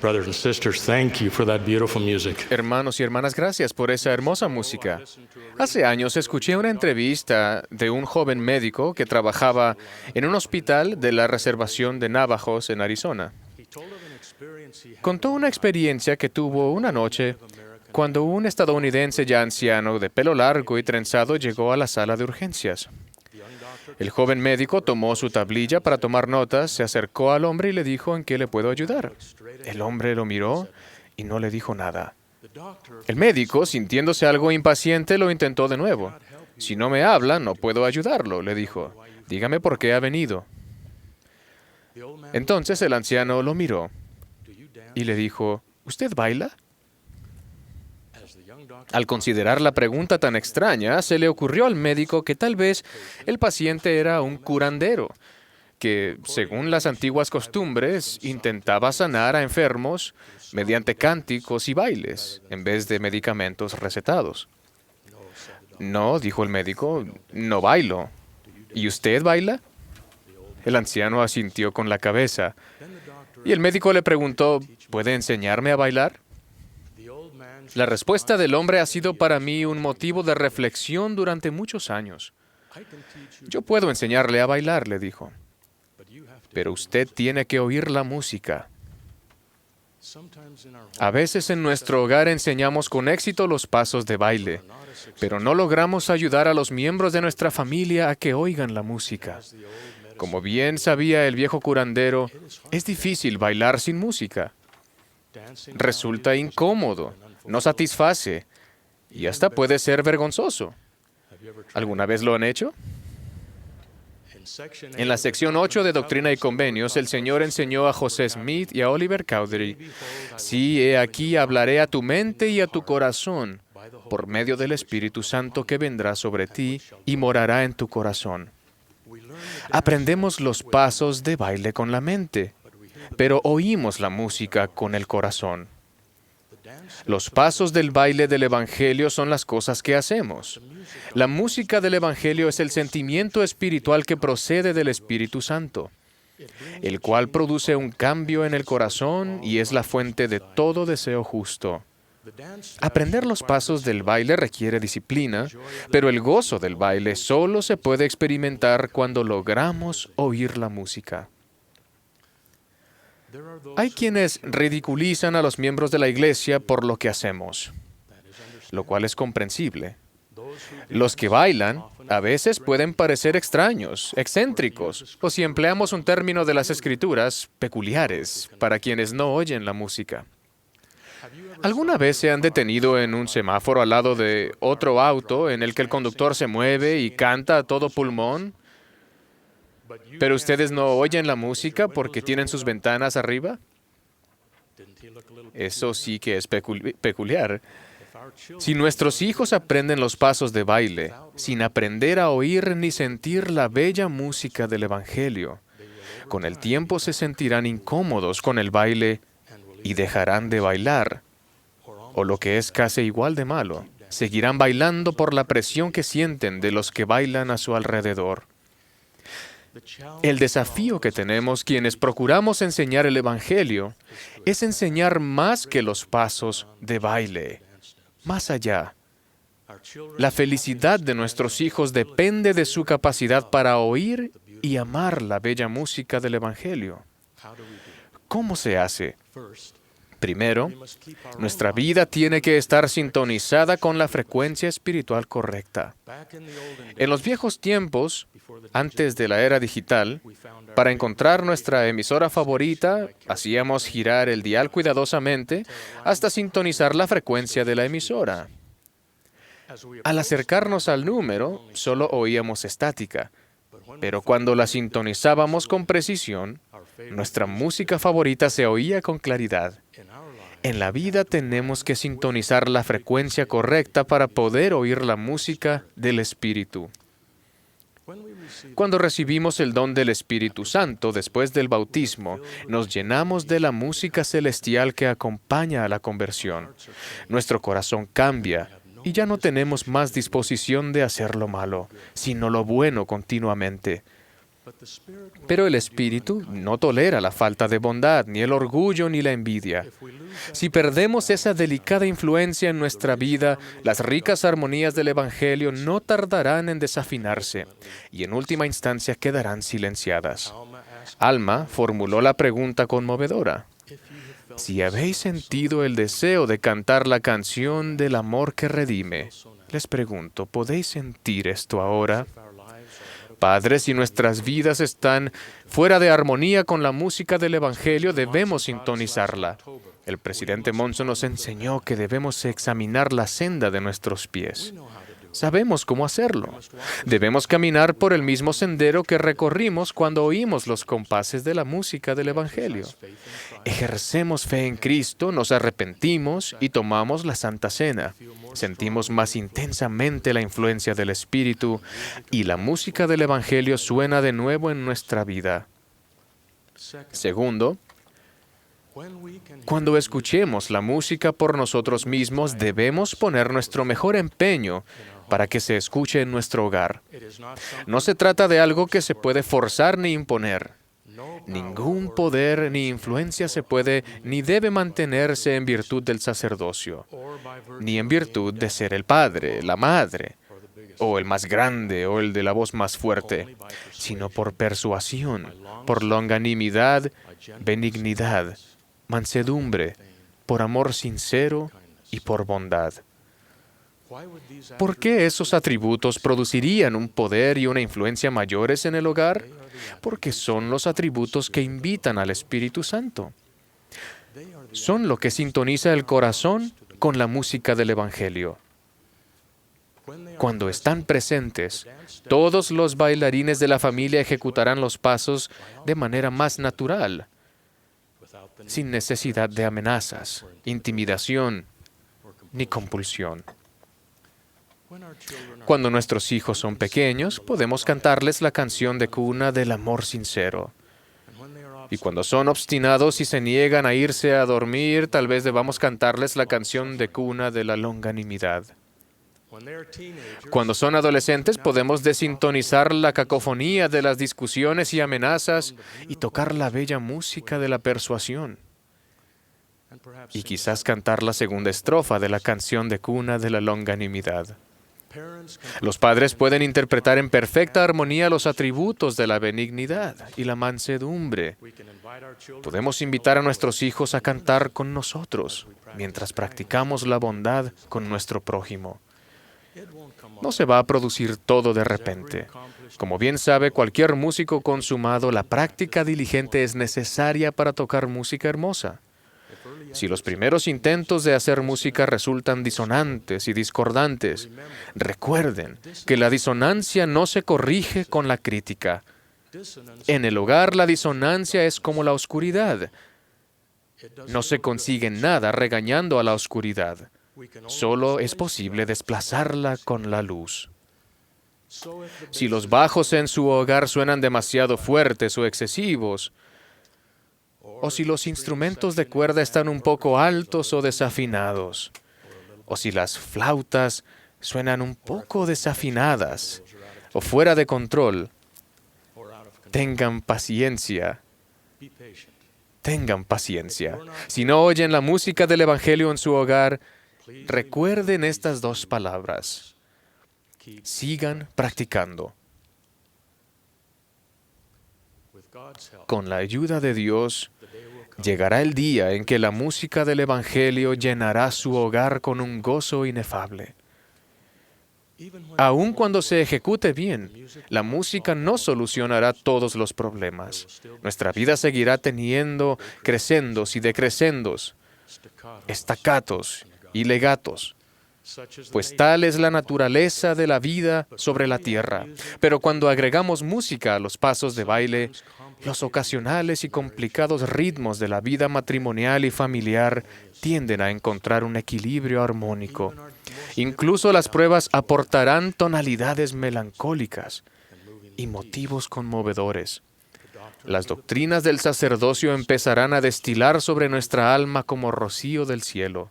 Brothers and sisters, thank you for that beautiful music. Hermanos y hermanas, gracias por esa hermosa música. Hace años escuché una entrevista de un joven médico que trabajaba en un hospital de la reservación de Navajos en Arizona. Contó una experiencia que tuvo una noche cuando un estadounidense ya anciano de pelo largo y trenzado llegó a la sala de urgencias. El joven médico tomó su tablilla para tomar notas, se acercó al hombre y le dijo en qué le puedo ayudar. El hombre lo miró y no le dijo nada. El médico, sintiéndose algo impaciente, lo intentó de nuevo. Si no me habla, no puedo ayudarlo, le dijo. Dígame por qué ha venido. Entonces el anciano lo miró y le dijo, ¿usted baila? Al considerar la pregunta tan extraña, se le ocurrió al médico que tal vez el paciente era un curandero, que, según las antiguas costumbres, intentaba sanar a enfermos mediante cánticos y bailes, en vez de medicamentos recetados. No, dijo el médico, no bailo. ¿Y usted baila? El anciano asintió con la cabeza. Y el médico le preguntó, ¿puede enseñarme a bailar? La respuesta del hombre ha sido para mí un motivo de reflexión durante muchos años. Yo puedo enseñarle a bailar, le dijo, pero usted tiene que oír la música. A veces en nuestro hogar enseñamos con éxito los pasos de baile, pero no logramos ayudar a los miembros de nuestra familia a que oigan la música. Como bien sabía el viejo curandero, es difícil bailar sin música. Resulta incómodo, no satisface y hasta puede ser vergonzoso. ¿Alguna vez lo han hecho? En la sección 8 de Doctrina y Convenios, el Señor enseñó a José Smith y a Oliver Cowdery, sí, he aquí hablaré a tu mente y a tu corazón por medio del Espíritu Santo que vendrá sobre ti y morará en tu corazón. Aprendemos los pasos de baile con la mente, pero oímos la música con el corazón. Los pasos del baile del Evangelio son las cosas que hacemos. La música del Evangelio es el sentimiento espiritual que procede del Espíritu Santo, el cual produce un cambio en el corazón y es la fuente de todo deseo justo. Aprender los pasos del baile requiere disciplina, pero el gozo del baile solo se puede experimentar cuando logramos oír la música. Hay quienes ridiculizan a los miembros de la iglesia por lo que hacemos, lo cual es comprensible. Los que bailan a veces pueden parecer extraños, excéntricos, o si empleamos un término de las Escrituras, peculiares, para quienes no oyen la música. ¿Alguna vez se han detenido en un semáforo al lado de otro auto en el que el conductor se mueve y canta a todo pulmón? ¿Pero ustedes no oyen la música porque tienen sus ventanas arriba? Eso sí que es peculiar. Si nuestros hijos aprenden los pasos de baile, sin aprender a oír ni sentir la bella música del Evangelio, con el tiempo se sentirán incómodos con el baile y dejarán de bailar. O lo que es casi igual de malo, seguirán bailando por la presión que sienten de los que bailan a su alrededor. El desafío que tenemos quienes procuramos enseñar el Evangelio es enseñar más que los pasos de baile, más allá. La felicidad de nuestros hijos depende de su capacidad para oír y amar la bella música del Evangelio. ¿Cómo se hace? Primero, nuestra vida tiene que estar sintonizada con la frecuencia espiritual correcta. En los viejos tiempos, antes de la era digital, para encontrar nuestra emisora favorita, hacíamos girar el dial cuidadosamente hasta sintonizar la frecuencia de la emisora. Al acercarnos al número, solo oíamos estática, pero cuando la sintonizábamos con precisión, nuestra música favorita se oía con claridad. En la vida tenemos que sintonizar la frecuencia correcta para poder oír la música del Espíritu. Cuando recibimos el don del Espíritu Santo después del bautismo, nos llenamos de la música celestial que acompaña a la conversión. Nuestro corazón cambia y ya no tenemos más disposición de hacer lo malo, sino lo bueno continuamente. Pero el Espíritu no tolera la falta de bondad, ni el orgullo, ni la envidia. Si perdemos esa delicada influencia en nuestra vida, las ricas armonías del Evangelio no tardarán en desafinarse y en última instancia quedarán silenciadas. Alma formuló la pregunta conmovedora: si habéis sentido el deseo de cantar la canción del amor que redime, les pregunto, ¿podéis sentir esto ahora? Padre, si nuestras vidas están fuera de armonía con la música del Evangelio, debemos sintonizarla. El presidente Monson nos enseñó que debemos examinar la senda de nuestros pies. Sabemos cómo hacerlo. Debemos caminar por el mismo sendero que recorrimos cuando oímos los compases de la música del Evangelio. Ejercemos fe en Cristo, nos arrepentimos y tomamos la Santa Cena. Sentimos más intensamente la influencia del Espíritu y la música del Evangelio suena de nuevo en nuestra vida. Segundo, cuando escuchemos la música por nosotros mismos, debemos poner nuestro mejor empeño para que se escuche en nuestro hogar. No se trata de algo que se puede forzar ni imponer. Ningún poder ni influencia se puede ni debe mantenerse en virtud del sacerdocio, ni en virtud de ser el padre, la madre, o el más grande o el de la voz más fuerte, sino por persuasión, por longanimidad, benignidad, mansedumbre, por amor sincero y por bondad. ¿Por qué esos atributos producirían un poder y una influencia mayores en el hogar? Porque son los atributos que invitan al Espíritu Santo. Son lo que sintoniza el corazón con la música del Evangelio. Cuando están presentes, todos los bailarines de la familia ejecutarán los pasos de manera más natural, sin necesidad de amenazas, intimidación ni compulsión. Cuando nuestros hijos son pequeños, podemos cantarles la canción de cuna del amor sincero. Y cuando son obstinados y se niegan a irse a dormir, tal vez debamos cantarles la canción de cuna de la longanimidad. Cuando son adolescentes, podemos desintonizar la cacofonía de las discusiones y amenazas y tocar la bella música de la persuasión. Y quizás cantar la segunda estrofa de la canción de cuna de la longanimidad. Los padres pueden interpretar en perfecta armonía los atributos de la benignidad y la mansedumbre. Podemos invitar a nuestros hijos a cantar con nosotros mientras practicamos la bondad con nuestro prójimo. No se va a producir todo de repente. Como bien sabe cualquier músico consumado, la práctica diligente es necesaria para tocar música hermosa. Si los primeros intentos de hacer música resultan disonantes y discordantes, recuerden que la disonancia no se corrige con la crítica. En el hogar la disonancia es como la oscuridad. No se consigue nada regañando a la oscuridad. Solo es posible desplazarla con la luz. Si los bajos en su hogar suenan demasiado fuertes o excesivos, o si los instrumentos de cuerda están un poco altos o desafinados, o si las flautas suenan un poco desafinadas o fuera de control, tengan paciencia. Tengan paciencia. Si no oyen la música del Evangelio en su hogar, recuerden estas dos palabras. Sigan practicando. Con la ayuda de Dios, llegará el día en que la música del Evangelio llenará su hogar con un gozo inefable. Aun cuando se ejecute bien, la música no solucionará todos los problemas. Nuestra vida seguirá teniendo crescendos y decrescendos, staccatos y legatos, pues tal es la naturaleza de la vida sobre la tierra. Pero cuando agregamos música a los pasos de baile, los ocasionales y complicados ritmos de la vida matrimonial y familiar tienden a encontrar un equilibrio armónico. Incluso las pruebas aportarán tonalidades melancólicas y motivos conmovedores. Las doctrinas del sacerdocio empezarán a destilar sobre nuestra alma como rocío del cielo.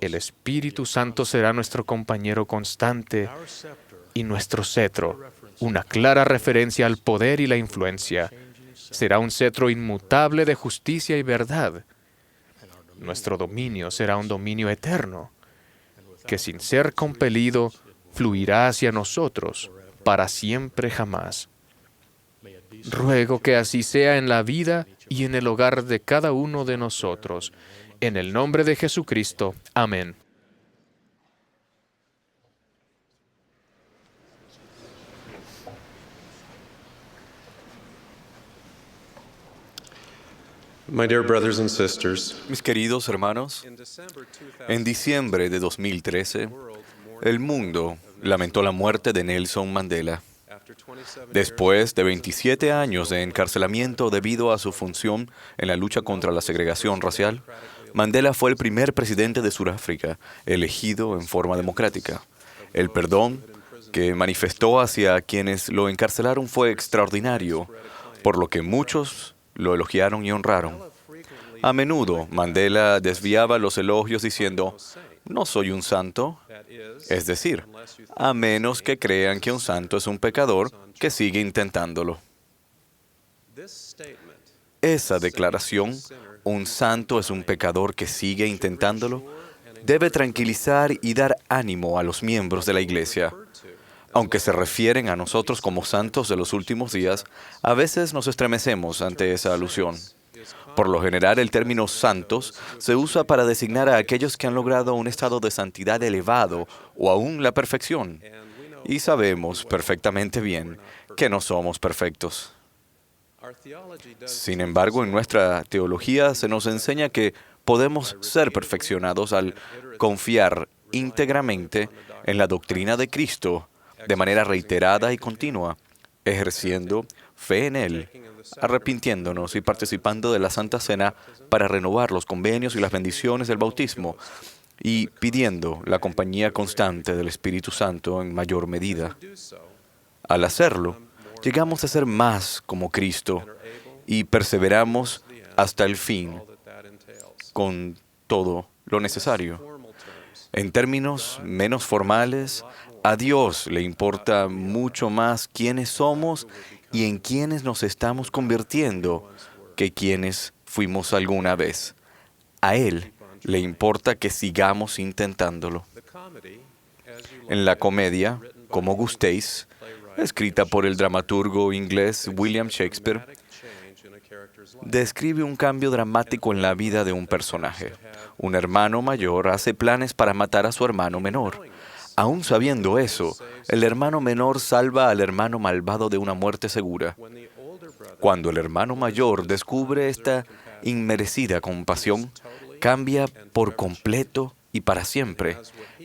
El Espíritu Santo será nuestro compañero constante y nuestro cetro, una clara referencia al poder y la influencia, será un cetro inmutable de justicia y verdad. Nuestro dominio será un dominio eterno, que sin ser compelido, fluirá hacia nosotros para siempre jamás. Ruego que así sea en la vida y en el hogar de cada uno de nosotros. En el nombre de Jesucristo. Amén. My dear brothers and sisters, Mis queridos hermanos, en diciembre de 2013, el mundo lamentó la muerte de Nelson Mandela. Después de 27 años de encarcelamiento debido a su función en la lucha contra la segregación racial, Mandela fue el primer presidente de Sudáfrica elegido en forma democrática. El perdón que manifestó hacia quienes lo encarcelaron fue extraordinario, por lo que muchos lo elogiaron y honraron. A menudo, Mandela desviaba los elogios diciendo, «No soy un santo», es decir, a menos que crean que un santo es un pecador que sigue intentándolo. Esa declaración, «Un santo es un pecador que sigue intentándolo», debe tranquilizar y dar ánimo a los miembros de la Iglesia. Aunque se refieren a nosotros como santos de los últimos días, a veces nos estremecemos ante esa alusión. Por lo general, el término santos se usa para designar a aquellos que han logrado un estado de santidad elevado o aún la perfección. Y sabemos perfectamente bien que no somos perfectos. Sin embargo, en nuestra teología se nos enseña que podemos ser perfeccionados al confiar íntegramente en la doctrina de Cristo de manera reiterada y continua, ejerciendo fe en Él, arrepintiéndonos y participando de la Santa Cena para renovar los convenios y las bendiciones del bautismo y pidiendo la compañía constante del Espíritu Santo en mayor medida. Al hacerlo, llegamos a ser más como Cristo y perseveramos hasta el fin con todo lo necesario. En términos menos formales, a Dios le importa mucho más quiénes somos y en quiénes nos estamos convirtiendo que quienes fuimos alguna vez. A Él le importa que sigamos intentándolo. En la comedia, como gustéis, escrita por el dramaturgo inglés William Shakespeare, describe un cambio dramático en la vida de un personaje. Un hermano mayor hace planes para matar a su hermano menor. Aún sabiendo eso, el hermano menor salva al hermano malvado de una muerte segura. Cuando el hermano mayor descubre esta inmerecida compasión, cambia por completo y para siempre,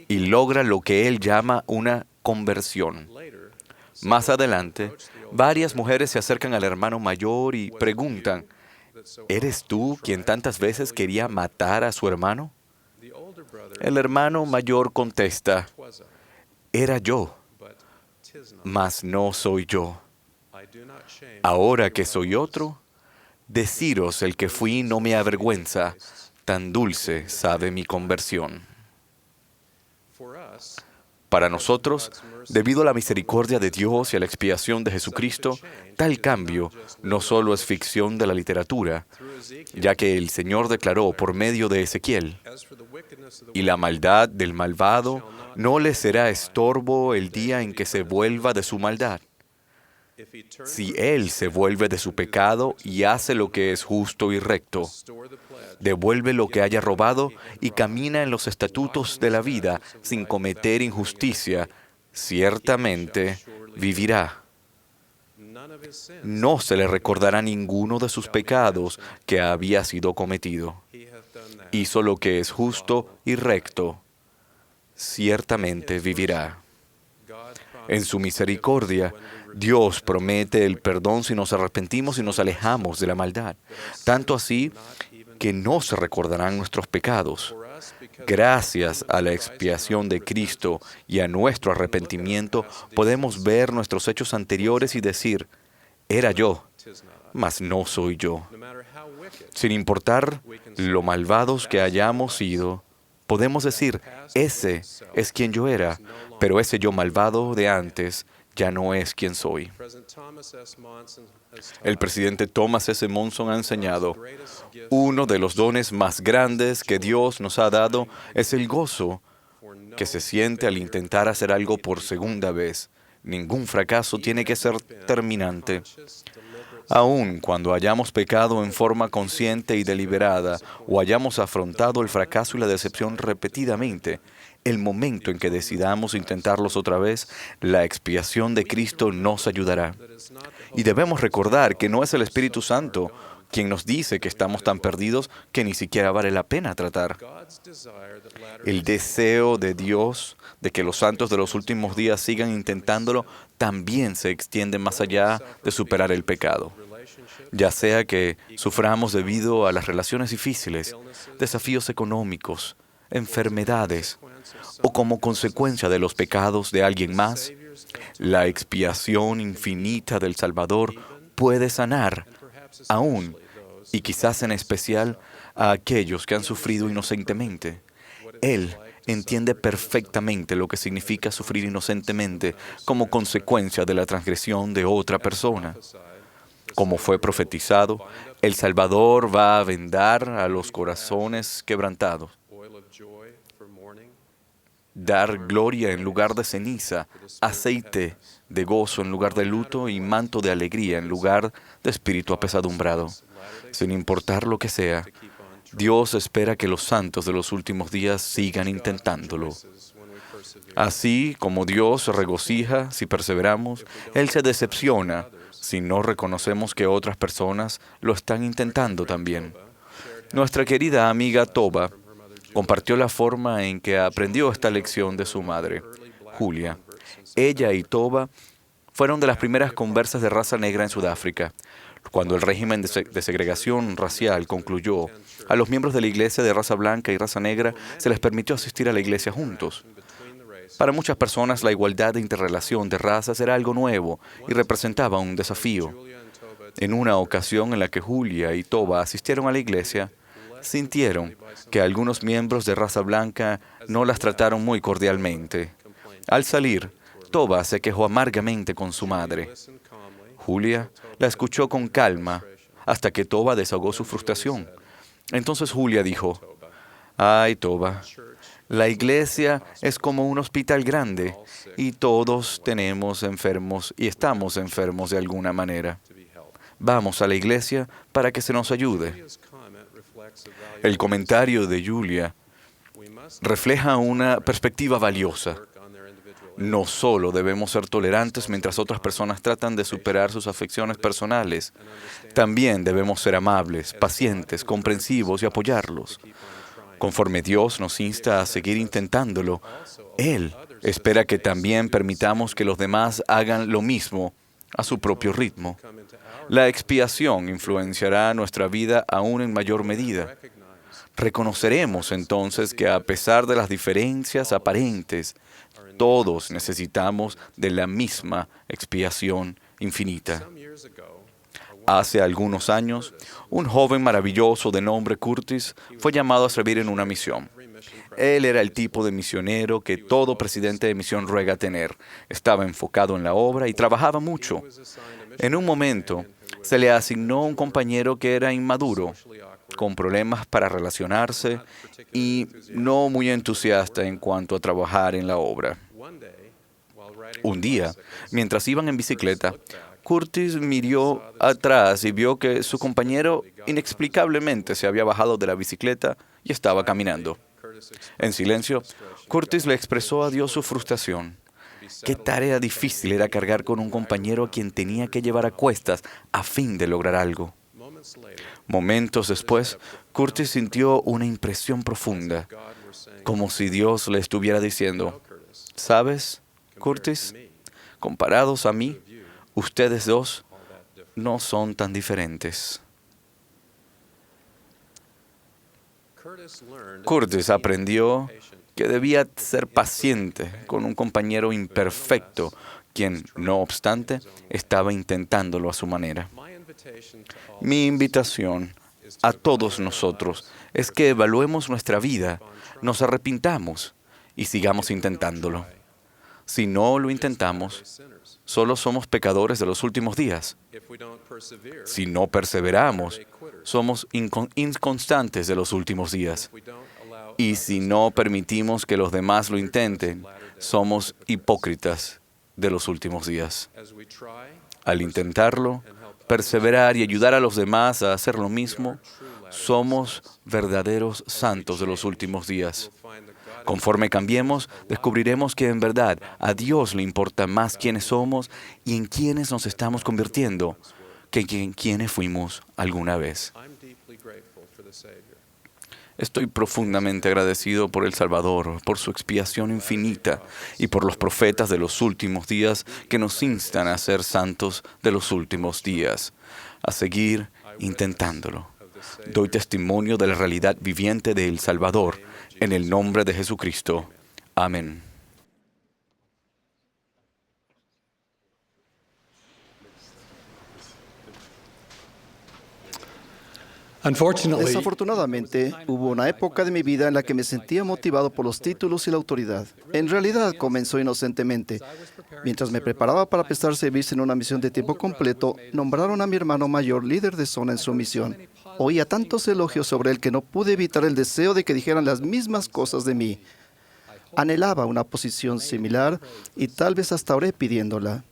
y logra lo que él llama una conversión. Más adelante, varias mujeres se acercan al hermano mayor y preguntan, ¿eres tú quien tantas veces quería matar a su hermano? El hermano mayor contesta, era yo, mas no soy yo. Ahora que soy otro, deciros el que fui no me avergüenza, tan dulce sabe mi conversión. Para nosotros, debido a la misericordia de Dios y a la expiación de Jesucristo, tal cambio no solo es ficción de la literatura, ya que el Señor declaró por medio de Ezequiel, «Y la maldad del malvado no le será estorbo el día en que se vuelva de su maldad. Si él se vuelve de su pecado y hace lo que es justo y recto, devuelve lo que haya robado y camina en los estatutos de la vida sin cometer injusticia, ciertamente vivirá. No se le recordará ninguno de sus pecados que había sido cometido. Hizo lo que es justo y recto, ciertamente vivirá». En su misericordia, Dios promete el perdón si nos arrepentimos y nos alejamos de la maldad, tanto así que no se recordarán nuestros pecados. Gracias a la expiación de Cristo y a nuestro arrepentimiento, podemos ver nuestros hechos anteriores y decir, era yo, mas no soy yo. Sin importar lo malvados que hayamos sido, Podemos decir, ese es quien yo era, pero ese yo malvado de antes ya no es quien soy. El presidente Thomas S. Monson ha enseñado, uno de los dones más grandes que Dios nos ha dado es el gozo que se siente al intentar hacer algo por segunda vez. Ningún fracaso tiene que ser terminante. Aun cuando hayamos pecado en forma consciente y deliberada o hayamos afrontado el fracaso y la decepción repetidamente, el momento en que decidamos intentarlos otra vez, la expiación de Cristo nos ayudará. Y debemos recordar que no es el Espíritu Santo quien nos dice que estamos tan perdidos que ni siquiera vale la pena tratar. El deseo de Dios de que los santos de los últimos días sigan intentándolo también se extiende más allá de superar el pecado. Ya sea que suframos debido a las relaciones difíciles, desafíos económicos, enfermedades o como consecuencia de los pecados de alguien más, la expiación infinita del Salvador puede sanar aún y quizás en especial a aquellos que han sufrido inocentemente. Él entiende perfectamente lo que significa sufrir inocentemente como consecuencia de la transgresión de otra persona. Como fue profetizado, el Salvador va a vendar a los corazones quebrantados, dar gloria en lugar de ceniza, aceite de gozo en lugar de luto y manto de alegría en lugar de espíritu apesadumbrado. Sin importar lo que sea, Dios espera que los santos de los últimos días sigan intentándolo. Así como Dios se regocija si perseveramos, Él se decepciona si no reconocemos que otras personas lo están intentando también. Nuestra querida amiga Toba compartió la forma en que aprendió esta lección de su madre, Julia. Ella y Toba fueron de las primeras conversas de raza negra en Sudáfrica. Cuando el régimen de segregación racial concluyó, a los miembros de la iglesia de raza blanca y raza negra se les permitió asistir a la iglesia juntos. Para muchas personas, la igualdad de interrelación de razas era algo nuevo y representaba un desafío. En una ocasión en la que Julia y Toba asistieron a la iglesia, sintieron que algunos miembros de raza blanca no las trataron muy cordialmente. Al salir, Toba se quejó amargamente con su madre. Julia la escuchó con calma hasta que Toba desahogó su frustración. Entonces Julia dijo, «Ay, Toba, la iglesia es como un hospital grande y todos tenemos enfermos y estamos enfermos de alguna manera. Vamos a la iglesia para que se nos ayude». El comentario de Julia refleja una perspectiva valiosa. No solo debemos ser tolerantes mientras otras personas tratan de superar sus afecciones personales, también debemos ser amables, pacientes, comprensivos y apoyarlos. Conforme Dios nos insta a seguir intentándolo, Él espera que también permitamos que los demás hagan lo mismo a su propio ritmo. La expiación influenciará nuestra vida aún en mayor medida. Reconoceremos entonces que a pesar de las diferencias aparentes, todos necesitamos de la misma expiación infinita. Hace algunos años, un joven maravilloso de nombre Curtis fue llamado a servir en una misión. Él era el tipo de misionero que todo presidente de misión ruega tener. Estaba enfocado en la obra y trabajaba mucho. En un momento, se le asignó un compañero que era inmaduro, con problemas para relacionarse y no muy entusiasta en cuanto a trabajar en la obra. Un día, mientras iban en bicicleta, Curtis miró atrás y vio que su compañero inexplicablemente se había bajado de la bicicleta y estaba caminando. En silencio, Curtis le expresó a Dios su frustración. Qué tarea difícil era cargar con un compañero a quien tenía que llevar a cuestas a fin de lograr algo. Momentos después, Curtis sintió una impresión profunda, como si Dios le estuviera diciendo, ¿sabes, Curtis? Comparados a mí, ustedes dos no son tan diferentes. Curtis aprendió que debía ser paciente con un compañero imperfecto, quien, no obstante, estaba intentándolo a su manera. Mi invitación a todos nosotros es que evaluemos nuestra vida, nos arrepintamos y sigamos intentándolo. Si no lo intentamos, solo somos pecadores de los últimos días. Si no perseveramos, somos inconstantes de los últimos días. Y si no permitimos que los demás lo intenten, somos hipócritas de los últimos días. Al intentarlo, perseverar y ayudar a los demás a hacer lo mismo, somos verdaderos santos de los últimos días. Conforme cambiemos, descubriremos que en verdad a Dios le importa más quiénes somos y en quiénes nos estamos convirtiendo que en quiénes fuimos alguna vez. Estoy profundamente agradecido por el Salvador, por su expiación infinita y por los profetas de los últimos días que nos instan a ser santos de los últimos días, a seguir intentándolo. Doy testimonio de la realidad viviente de El Salvador, en el nombre de Jesucristo. Amén. Desafortunadamente, hubo una época de mi vida en la que me sentía motivado por los títulos y la autoridad. En realidad, comenzó inocentemente. Mientras me preparaba para prestar servicio en una misión de tiempo completo, nombraron a mi hermano mayor líder de zona en su misión. Oía tantos elogios sobre él que no pude evitar el deseo de que dijeran las mismas cosas de mí. Anhelaba una posición similar y tal vez hasta oré pidiéndola.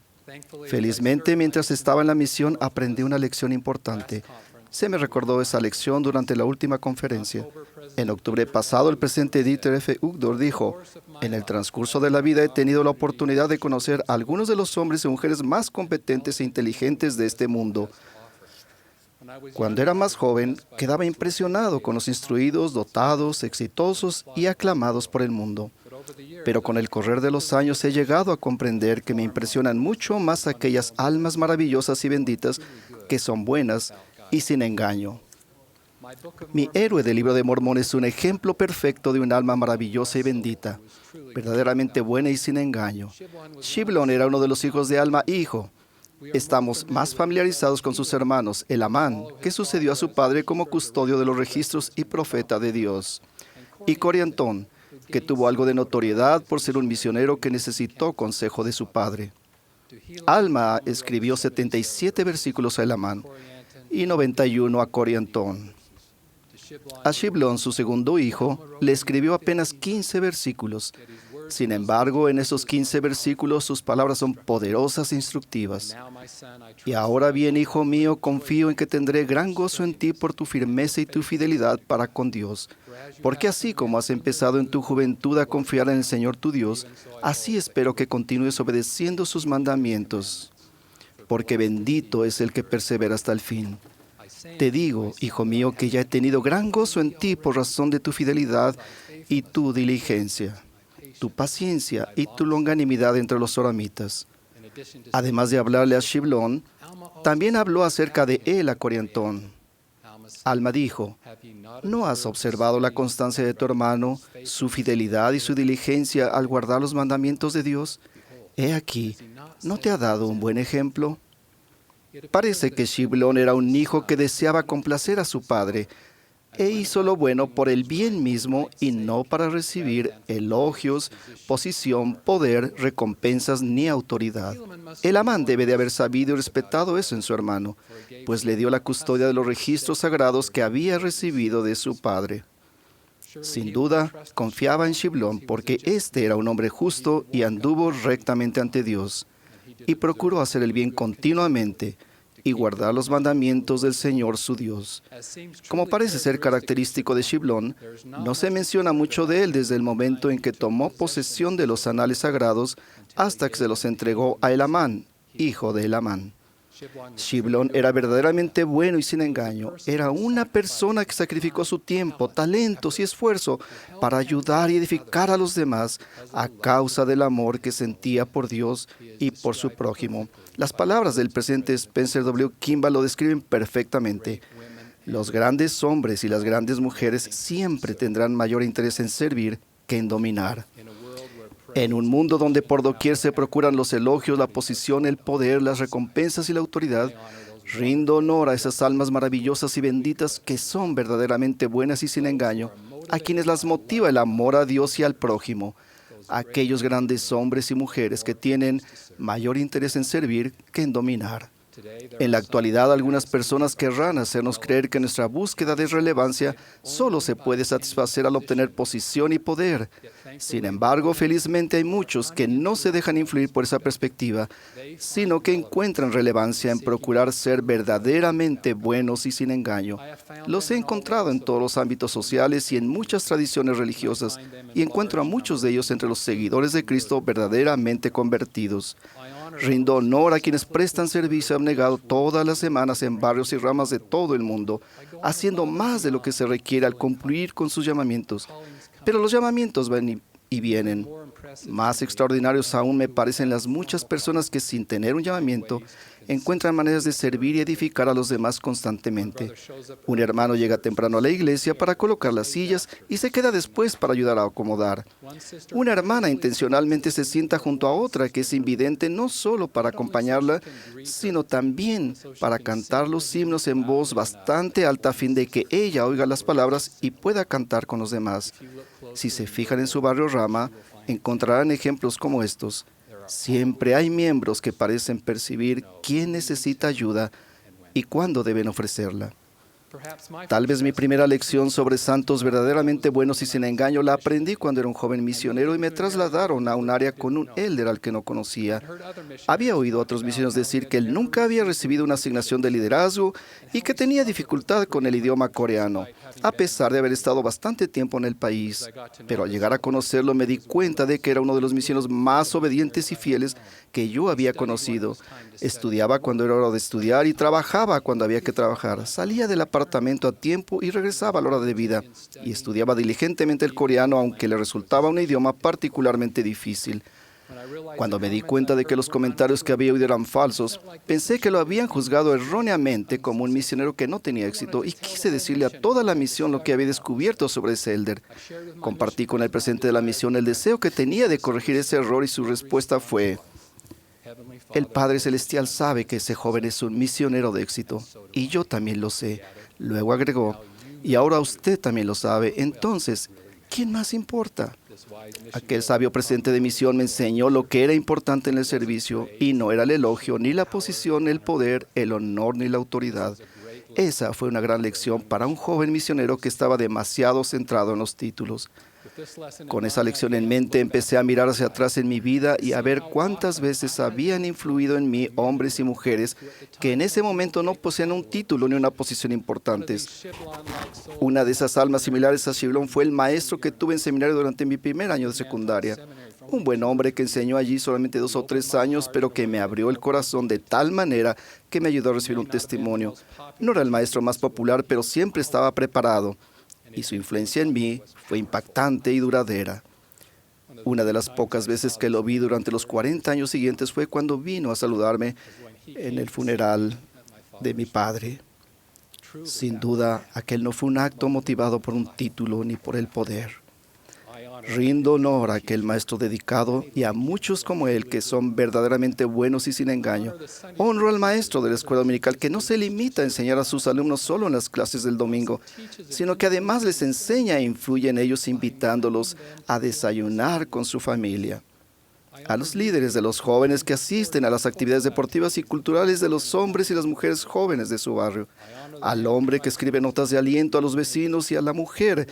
Felizmente, mientras estaba en la misión, aprendí una lección importante. Se me recordó esa lección durante la última conferencia. En octubre pasado, el presidente Dieter F. Uchtdorf dijo: en el transcurso de la vida he tenido la oportunidad de conocer a algunos de los hombres y mujeres más competentes e inteligentes de este mundo. Cuando era más joven, quedaba impresionado con los instruidos, dotados, exitosos y aclamados por el mundo. Pero con el correr de los años he llegado a comprender que me impresionan mucho más aquellas almas maravillosas y benditas que son buenas y sin engaño. Mi héroe del Libro de Mormón es un ejemplo perfecto de un alma maravillosa y bendita, verdaderamente buena y sin engaño. Shiblon era uno de los hijos de Alma hijo. Estamos más familiarizados con sus hermanos, Elamán, que sucedió a su padre como custodio de los registros y profeta de Dios, y Coriantón, que tuvo algo de notoriedad por ser un misionero que necesitó consejo de su padre. Alma escribió 77 versículos a Elamán y 91 a Coriantón. A Shiblon, su segundo hijo, le escribió apenas 15 versículos. Sin embargo, en esos 15 versículos sus palabras son poderosas e instructivas. Y ahora bien, hijo mío, confío en que tendré gran gozo en ti por tu firmeza y tu fidelidad para con Dios. Porque así como has empezado en tu juventud a confiar en el Señor tu Dios, así espero que continúes obedeciendo sus mandamientos. Porque bendito es el que persevera hasta el fin. Te digo, hijo mío, que ya he tenido gran gozo en ti por razón de tu fidelidad y tu diligencia, tu paciencia y tu longanimidad entre los soramitas. Además de hablarle a Shiblon, también habló acerca de él a Coriantón. Alma dijo: ¿no has observado la constancia de tu hermano, su fidelidad y su diligencia al guardar los mandamientos de Dios? He aquí, ¿no te ha dado un buen ejemplo? Parece que Shiblon era un hijo que deseaba complacer a su padre e hizo lo bueno por el bien mismo y no para recibir elogios, posición, poder, recompensas ni autoridad. Elamán debe de haber sabido y respetado eso en su hermano, pues le dio la custodia de los registros sagrados que había recibido de su padre. Sin duda, confiaba en Shiblon porque éste era un hombre justo y anduvo rectamente ante Dios, y procuró hacer el bien continuamente y guardar los mandamientos del Señor su Dios. Como parece ser característico de Shiblon, no se menciona mucho de él desde el momento en que tomó posesión de los anales sagrados hasta que se los entregó a Elamán, hijo de Elamán. Shiblon era verdaderamente bueno y sin engaño. Era una persona que sacrificó su tiempo, talentos y esfuerzo para ayudar y edificar a los demás a causa del amor que sentía por Dios y por su prójimo. Las palabras del presidente Spencer W. Kimball lo describen perfectamente. Los grandes hombres y las grandes mujeres siempre tendrán mayor interés en servir que en dominar. En un mundo donde por doquier se procuran los elogios, la posición, el poder, las recompensas y la autoridad, Rindo honor a esas almas maravillosas y benditas que son verdaderamente buenas y sin engaño, a quienes las motiva el amor a Dios y al prójimo, a aquellos grandes hombres y mujeres que tienen mayor interés en servir que en dominar. En la actualidad, algunas personas querrán hacernos creer que nuestra búsqueda de relevancia solo se puede satisfacer al obtener posición y poder. Sin embargo, felizmente hay muchos que no se dejan influir por esa perspectiva, sino que encuentran relevancia en procurar ser verdaderamente buenos y sin engaño. Los he encontrado en todos los ámbitos sociales y en muchas tradiciones religiosas, y encuentro a muchos de ellos entre los seguidores de Cristo verdaderamente convertidos. Rindo honor a quienes prestan servicio abnegado todas las semanas en barrios y ramas de todo el mundo, haciendo más de lo que se requiere al cumplir con sus llamamientos. Pero los llamamientos van y vienen. Más extraordinarios aún me parecen las muchas personas que, sin tener un llamamiento, encuentran maneras de servir y edificar a los demás constantemente. Un hermano llega temprano a la iglesia para colocar las sillas y se queda después para ayudar a acomodar. Una hermana intencionalmente se sienta junto a otra que es invidente no solo para acompañarla, sino también para cantar los himnos en voz bastante alta a fin de que ella oiga las palabras y pueda cantar con los demás. Si se fijan en su barrio Rama, encontrarán ejemplos como estos. Siempre hay miembros que parecen percibir quién necesita ayuda y cuándo deben ofrecerla. Tal vez mi primera lección sobre santos verdaderamente buenos y sin engaño la aprendí cuando era un joven misionero y me trasladaron a un área con un elder al que no conocía. Había oído a otros misioneros decir que él nunca había recibido una asignación de liderazgo y que tenía dificultad con el idioma coreano, a pesar de haber estado bastante tiempo en el país. Pero al llegar a conocerlo me di cuenta de que era uno de los misioneros más obedientes y fieles que yo había conocido. Estudiaba cuando era hora de estudiar y trabajaba cuando había que trabajar. Salía del apartamento a tiempo y regresaba a la hora de vida. Y estudiaba diligentemente el coreano, aunque le resultaba un idioma particularmente difícil. Cuando me di cuenta de que los comentarios que había oído eran falsos, pensé que lo habían juzgado erróneamente como un misionero que no tenía éxito y quise decirle a toda la misión lo que había descubierto sobre ese elder. Compartí con el presidente de la misión el deseo que tenía de corregir ese error y su respuesta fue: el Padre Celestial sabe que ese joven es un misionero de éxito, y yo también lo sé. Luego agregó: y ahora usted también lo sabe, entonces, ¿quién más importa? Aquel sabio presidente de misión me enseñó lo que era importante en el servicio, y no era el elogio, ni la posición, el poder, el honor, ni la autoridad. Esa fue una gran lección para un joven misionero que estaba demasiado centrado en los títulos. Con esa lección en mente, empecé a mirar hacia atrás en mi vida y a ver cuántas veces habían influido en mí hombres y mujeres que en ese momento no poseían un título ni una posición importantes. Una de esas almas similares a Shiblon fue el maestro que tuve en seminario durante mi primer año de secundaria. Un buen hombre que enseñó allí solamente 2 o 3 años, pero que me abrió el corazón de tal manera que me ayudó a recibir un testimonio. No era el maestro más popular, pero siempre estaba preparado. Y su influencia en mí fue impactante y duradera. Una de las pocas veces que lo vi durante los 40 años siguientes fue cuando vino a saludarme en el funeral de mi padre. Sin duda, aquel no fue un acto motivado por un título ni por el poder. Rindo honor a aquel maestro dedicado y a muchos como él que son verdaderamente buenos y sin engaño. Honro al maestro de la escuela dominical que no se limita a enseñar a sus alumnos solo en las clases del domingo, sino que además les enseña e influye en ellos invitándolos a desayunar con su familia. A los líderes de los jóvenes que asisten a las actividades deportivas y culturales de los hombres y las mujeres jóvenes de su barrio. Al hombre que escribe notas de aliento a los vecinos y a la mujer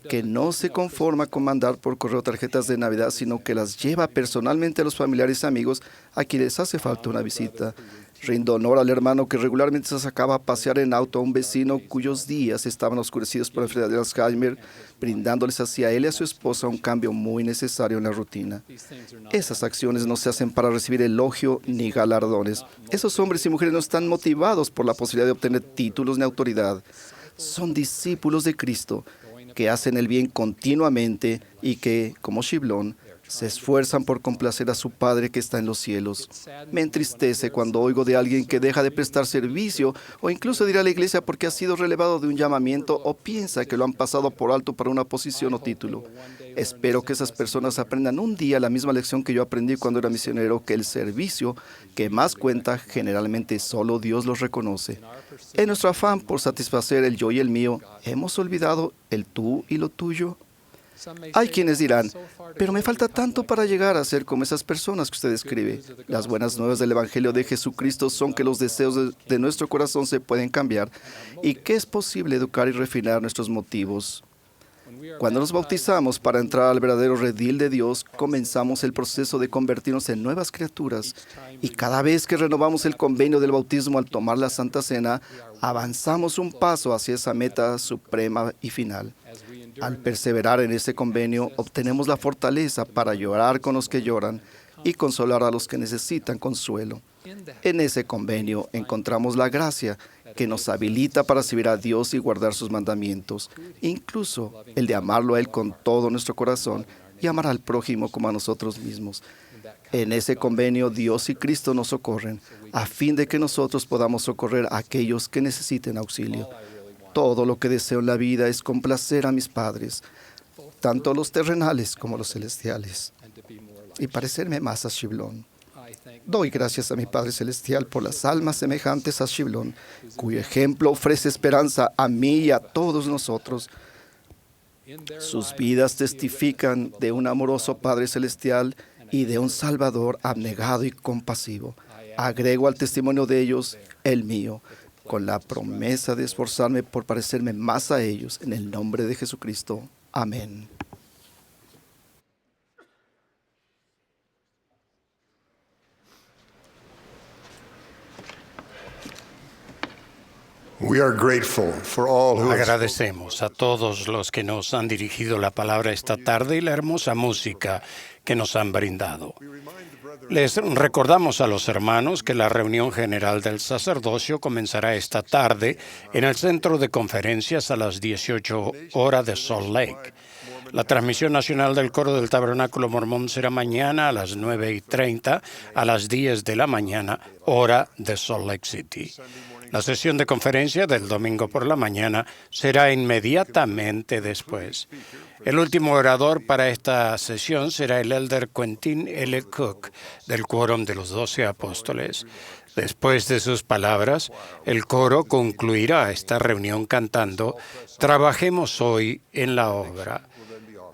que no se conforma con mandar por correo tarjetas de Navidad, sino que las lleva personalmente a los familiares y amigos a quienes hace falta una visita. Rindo honor al hermano que regularmente se sacaba a pasear en auto a un vecino cuyos días estaban oscurecidos por la enfermedad de Alzheimer, brindándoles hacia él y a su esposa un cambio muy necesario en la rutina. Esas acciones no se hacen para recibir elogio ni galardones. Esos hombres y mujeres no están motivados por la posibilidad de obtener títulos ni autoridad. Son discípulos de Cristo que hacen el bien continuamente y que, como Shiblon, Se esfuerzan por complacer a su Padre que está en los cielos. Me entristece cuando oigo de alguien que deja de prestar servicio o incluso de ir a la iglesia porque ha sido relevado de un llamamiento o piensa que lo han pasado por alto para una posición o título. Espero que esas personas aprendan un día la misma lección que yo aprendí cuando era misionero, que el servicio que más cuenta generalmente solo Dios los reconoce. En nuestro afán por satisfacer el yo y el mío, ¿hemos olvidado el tú y lo tuyo? Hay quienes dirán, pero me falta tanto para llegar a ser como esas personas que usted describe. Las buenas nuevas del Evangelio de Jesucristo son que los deseos de nuestro corazón se pueden cambiar y que es posible educar y refinar nuestros motivos. Cuando nos bautizamos para entrar al verdadero redil de Dios, comenzamos el proceso de convertirnos en nuevas criaturas. Y cada vez que renovamos el convenio del bautismo al tomar la Santa Cena, avanzamos un paso hacia esa meta suprema y final. Al perseverar en ese convenio, obtenemos la fortaleza para llorar con los que lloran y consolar a los que necesitan consuelo. En ese convenio encontramos la gracia que nos habilita para servir a Dios y guardar sus mandamientos, incluso el de amarlo a Él con todo nuestro corazón y amar al prójimo como a nosotros mismos. En ese convenio, Dios y Cristo nos socorren, a fin de que nosotros podamos socorrer a aquellos que necesiten auxilio. Todo lo que deseo en la vida es complacer a mis padres, tanto los terrenales como los celestiales, y parecerme más a Shiblón. Doy gracias a mi Padre Celestial por las almas semejantes a Shiblón, cuyo ejemplo ofrece esperanza a mí y a todos nosotros. Sus vidas testifican de un amoroso Padre Celestial y de un Salvador abnegado y compasivo. Agrego al testimonio de ellos el mío, con la promesa de esforzarme por parecerme más a ellos, en el nombre de Jesucristo. Amén. Agradecemos a todos los que nos han dirigido la palabra esta tarde y la hermosa música que nos han brindado. Les recordamos a los hermanos que la reunión general del sacerdocio comenzará esta tarde en el centro de conferencias a las 18 horas de Salt Lake. La transmisión nacional del coro del Tabernáculo Mormón será mañana a las 9:30 a las 10 de la mañana, hora de Salt Lake City. La sesión de conferencia del domingo por la mañana será inmediatamente después. El último orador para esta sesión será el elder Quentin L. Cook, del Quórum de los 12 Apóstoles. Después de sus palabras, el coro concluirá esta reunión cantando "Trabajemos hoy en la obra".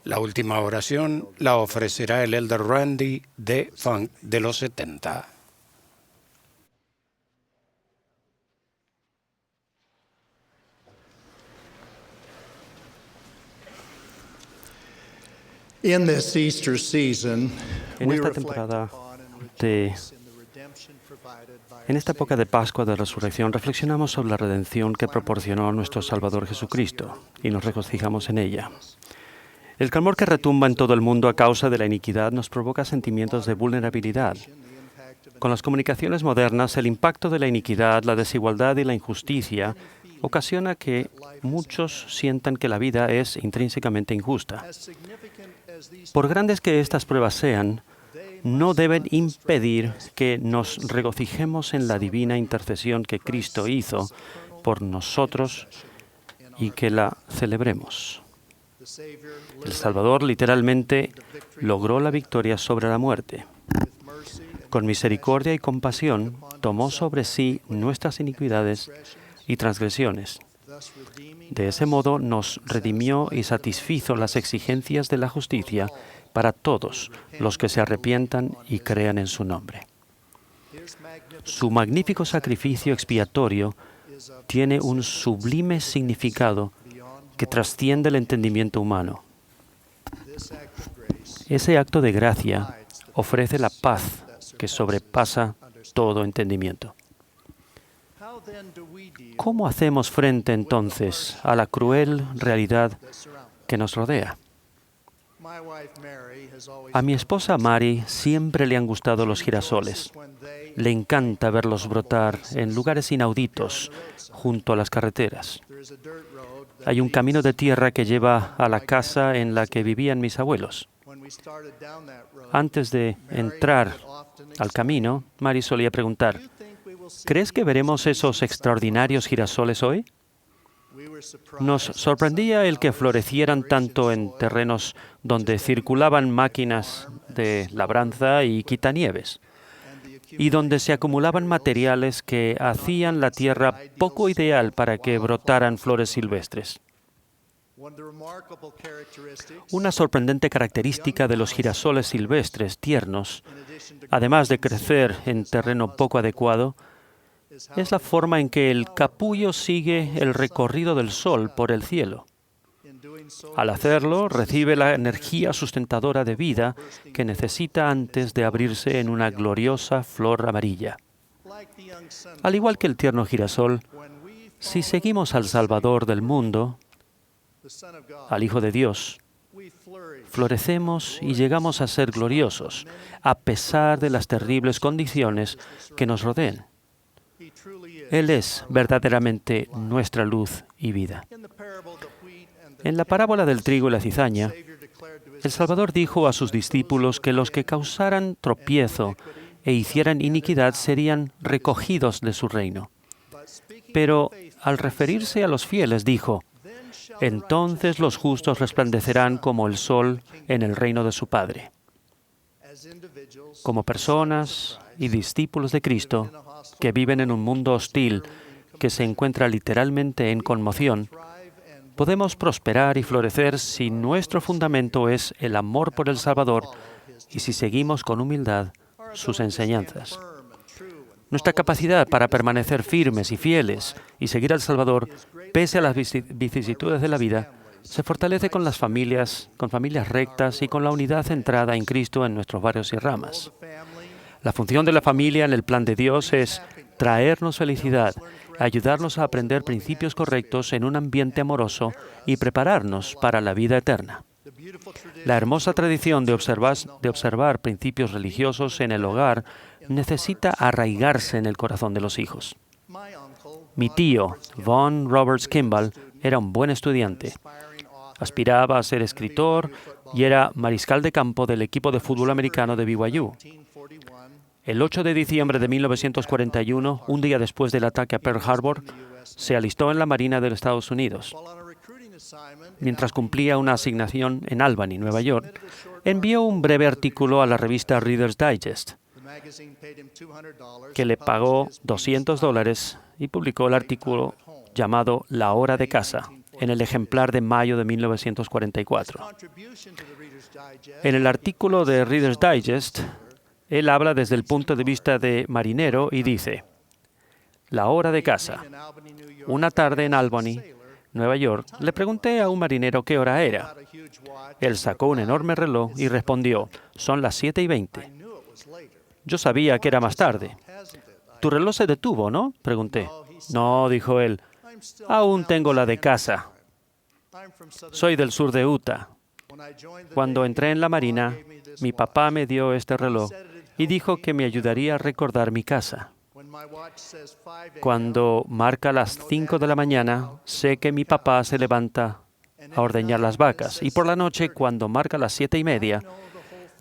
La última oración la ofrecerá el elder Randy D. Funk de los 70. En esta temporada en esta época de Pascua de Resurrección, reflexionamos sobre la redención que proporcionó nuestro Salvador Jesucristo y nos regocijamos en ella. El clamor que retumba en todo el mundo a causa de la iniquidad nos provoca sentimientos de vulnerabilidad. Con las comunicaciones modernas, el impacto de la iniquidad, la desigualdad y la injusticia ocasiona que muchos sientan que la vida es intrínsecamente injusta. Por grandes que estas pruebas sean, no deben impedir que nos regocijemos en la divina intercesión que Cristo hizo por nosotros y que la celebremos. El Salvador literalmente logró la victoria sobre la muerte. Con misericordia y compasión tomó sobre sí nuestras iniquidades y transgresiones. De ese modo nos redimió y satisfizo las exigencias de la justicia para todos los que se arrepientan y crean en su nombre. Su magnífico sacrificio expiatorio tiene un sublime significado que trasciende el entendimiento humano. Ese acto de gracia ofrece la paz que sobrepasa todo entendimiento. ¿Cómo hacemos frente entonces a la cruel realidad que nos rodea? A mi esposa Mary siempre le han gustado los girasoles. Le encanta verlos brotar en lugares inauditos junto a las carreteras. Hay un camino de tierra que lleva a la casa en la que vivían mis abuelos. Antes de entrar al camino, Mary solía preguntar, ¿crees que veremos esos extraordinarios girasoles hoy? Nos sorprendía el que florecieran tanto en terrenos donde circulaban máquinas de labranza y quitanieves, y donde se acumulaban materiales que hacían la tierra poco ideal para que brotaran flores silvestres. Una sorprendente característica de los girasoles silvestres tiernos, además de crecer en terreno poco adecuado, es la forma en que el capullo sigue el recorrido del sol por el cielo. Al hacerlo, recibe la energía sustentadora de vida que necesita antes de abrirse en una gloriosa flor amarilla. Al igual que el tierno girasol, si seguimos al Salvador del mundo, al Hijo de Dios, florecemos y llegamos a ser gloriosos, a pesar de las terribles condiciones que nos rodeen. Él es verdaderamente nuestra luz y vida. En la parábola del trigo y la cizaña, el Salvador dijo a sus discípulos que los que causaran tropiezo e hicieran iniquidad serían recogidos de su reino. Pero al referirse a los fieles dijo, entonces los justos resplandecerán como el sol en el reino de su Padre. Como personas y discípulos de Cristo que viven en un mundo hostil que se encuentra literalmente en conmoción, podemos prosperar y florecer si nuestro fundamento es el amor por el Salvador y si seguimos con humildad sus enseñanzas. Nuestra capacidad para permanecer firmes y fieles y seguir al Salvador, pese a las vicisitudes de la vida, se fortalece con familias rectas y con la unidad centrada en Cristo en nuestros barrios y ramas. La función de la familia en el plan de Dios es traernos felicidad, ayudarnos a aprender principios correctos en un ambiente amoroso y prepararnos para la vida eterna. La hermosa tradición de observar principios religiosos en el hogar necesita arraigarse en el corazón de los hijos. Mi tío, Vaughn Roberts Kimball, era un buen estudiante. Aspiraba a ser escritor y era mariscal de campo del equipo de fútbol americano de BYU. El 8 de diciembre de 1941, un día después del ataque a Pearl Harbor, se alistó en la Marina de los Estados Unidos. Mientras cumplía una asignación en Albany, Nueva York, envió un breve artículo a la revista Reader's Digest, que le pagó $200 y publicó el artículo llamado La hora de casa, en el ejemplar de mayo de 1944. En el artículo de Reader's Digest, él habla desde el punto de vista de marinero y dice, La hora de casa. Una tarde en Albany, Nueva York, le pregunté a un marinero qué hora era. Él sacó un enorme reloj y respondió, son las 7:20. Yo sabía que era más tarde. ¿Tu reloj se detuvo, no?, pregunté. No, dijo él, aún tengo la de casa. Soy del sur de Utah. Cuando entré en la Marina, mi papá me dio este reloj y dijo que me ayudaría a recordar mi casa. Cuando marca las 5 de la mañana, sé que mi papá se levanta a ordeñar las vacas. Y por la noche, cuando marca las 7:30,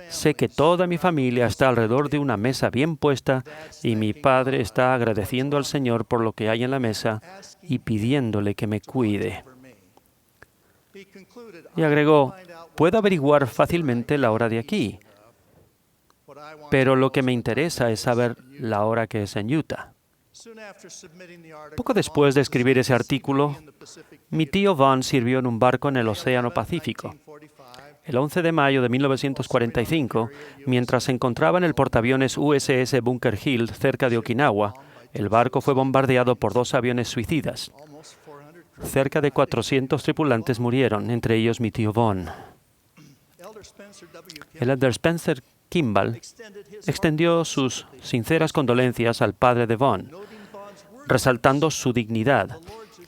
sé que toda mi familia está alrededor de una mesa bien puesta y mi padre está agradeciendo al Señor por lo que hay en la mesa y pidiéndole que me cuide. Y agregó, puedo averiguar fácilmente la hora de aquí, pero lo que me interesa es saber la hora que es en Utah. Poco después de escribir ese artículo, mi tío Vaughn sirvió en un barco en el Océano Pacífico. El 11 de mayo de 1945, mientras se encontraba en el portaaviones USS Bunker Hill cerca de Okinawa, el barco fue bombardeado por 2 aviones suicidas. Cerca de 400 tripulantes murieron, entre ellos mi tío Vaughn. El elder Spencer Kimball extendió sus sinceras condolencias al padre de Vaughn, resaltando su dignidad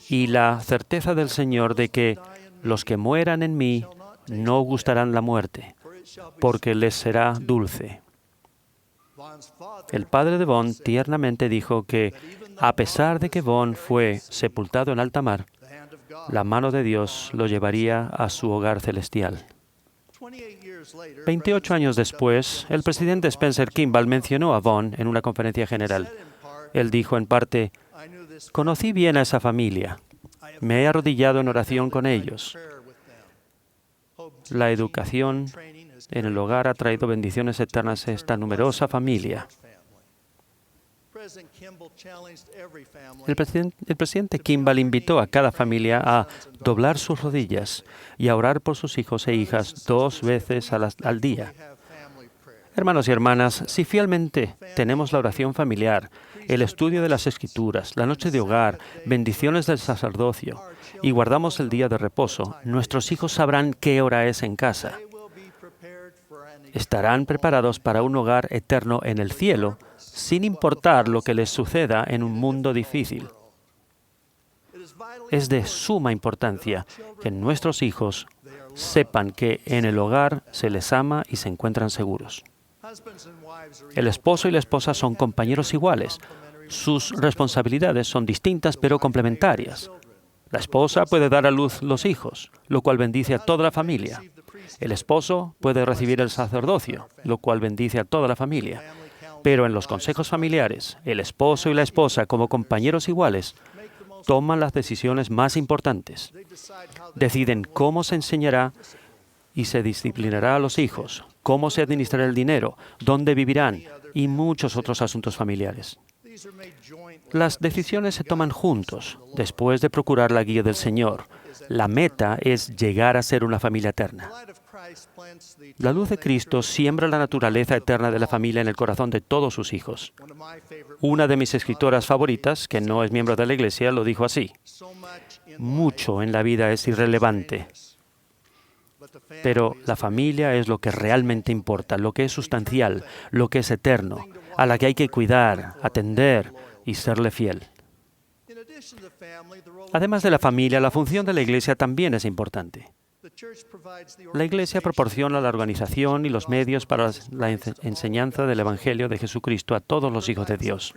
y la certeza del Señor de que los que mueran en mí no gustarán la muerte, porque les será dulce. El padre de Vaughn tiernamente dijo que, a pesar de que Vaughn fue sepultado en alta mar, la mano de Dios lo llevaría a su hogar celestial. 28 años después, el presidente Spencer Kimball mencionó a Vaughn en una conferencia general. Él dijo en parte, «Conocí bien a esa familia. Me he arrodillado en oración con ellos. La educación en el hogar ha traído bendiciones eternas a esta numerosa familia». El presidente Kimball invitó a cada familia a doblar sus rodillas y a orar por sus hijos e hijas 2 veces al día. Hermanos y hermanas, si fielmente tenemos la oración familiar, el estudio de las Escrituras, la noche de hogar, bendiciones del sacerdocio y guardamos el día de reposo, nuestros hijos sabrán qué hora es en casa. Estarán preparados para un hogar eterno en el cielo, sin importar lo que les suceda en un mundo difícil. Es de suma importancia que nuestros hijos sepan que en el hogar se les ama y se encuentran seguros. El esposo y la esposa son compañeros iguales. Sus responsabilidades son distintas pero complementarias. La esposa puede dar a luz los hijos, lo cual bendice a toda la familia. El esposo puede recibir el sacerdocio, lo cual bendice a toda la familia. Pero en los consejos familiares, el esposo y la esposa, como compañeros iguales, toman las decisiones más importantes. Deciden cómo se enseñará y se disciplinará a los hijos, cómo se administrará el dinero, dónde vivirán y muchos otros asuntos familiares. Las decisiones se toman juntos, después de procurar la guía del Señor. La meta es llegar a ser una familia eterna. La luz de Cristo siembra la naturaleza eterna de la familia en el corazón de todos sus hijos. Una de mis escritoras favoritas, que no es miembro de la Iglesia, lo dijo así: «Mucho en la vida es irrelevante, pero la familia es lo que realmente importa, lo que es sustancial, lo que es eterno, a la que hay que cuidar, atender y serle fiel». Además de la familia, la función de la Iglesia también es importante. La Iglesia proporciona la organización y los medios para la enseñanza del Evangelio de Jesucristo a todos los hijos de Dios.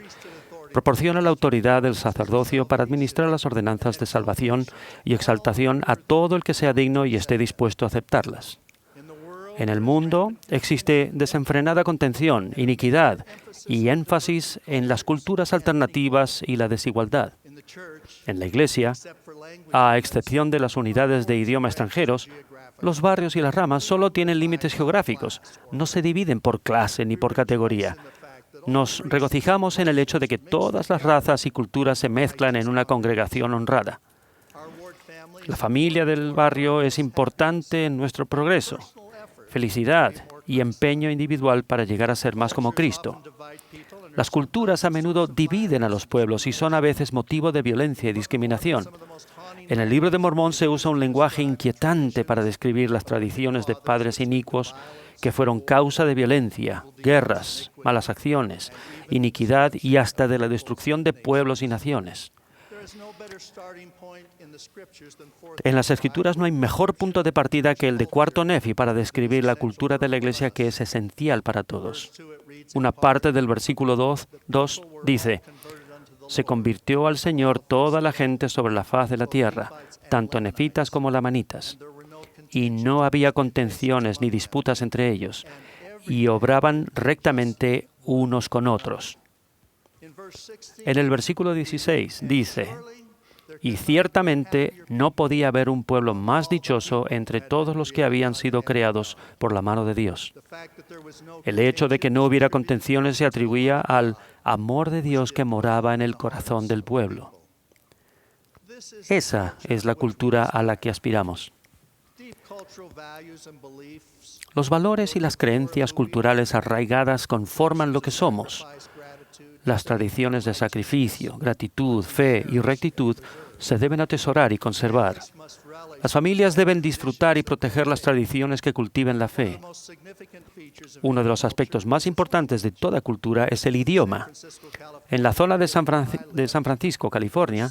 Proporciona la autoridad del sacerdocio para administrar las ordenanzas de salvación y exaltación a todo el que sea digno y esté dispuesto a aceptarlas. En el mundo existe desenfrenada contención, iniquidad y énfasis en las culturas alternativas y la desigualdad. En la Iglesia, a excepción de las unidades de idioma extranjeros, los barrios y las ramas solo tienen límites geográficos, no se dividen por clase ni por categoría. Nos regocijamos en el hecho de que todas las razas y culturas se mezclan en una congregación honrada. La familia del barrio es importante en nuestro progreso, felicidad y empeño individual para llegar a ser más como Cristo. Las culturas a menudo dividen a los pueblos y son a veces motivo de violencia y discriminación. En el Libro de Mormón se usa un lenguaje inquietante para describir las tradiciones de padres inicuos que fueron causa de violencia, guerras, malas acciones, iniquidad y hasta de la destrucción de pueblos y naciones. En las Escrituras no hay mejor punto de partida que el de Cuarto Nefi para describir la cultura de la Iglesia, que es esencial para todos. Una parte del versículo 2 dice: «Se convirtió al Señor toda la gente sobre la faz de la tierra, tanto nefitas como lamanitas. Y no había contenciones ni disputas entre ellos, y obraban rectamente unos con otros». En el versículo 16 dice: «Y ciertamente no podía haber un pueblo más dichoso entre todos los que habían sido creados por la mano de Dios». El hecho de que no hubiera contenciones se atribuía al amor de Dios que moraba en el corazón del pueblo. Esa es la cultura a la que aspiramos. Los valores y las creencias culturales arraigadas conforman lo que somos. Las tradiciones de sacrificio, gratitud, fe y rectitud se deben atesorar y conservar. Las familias deben disfrutar y proteger las tradiciones que cultiven la fe. Uno de los aspectos más importantes de toda cultura es el idioma. En la zona de San Francisco, California,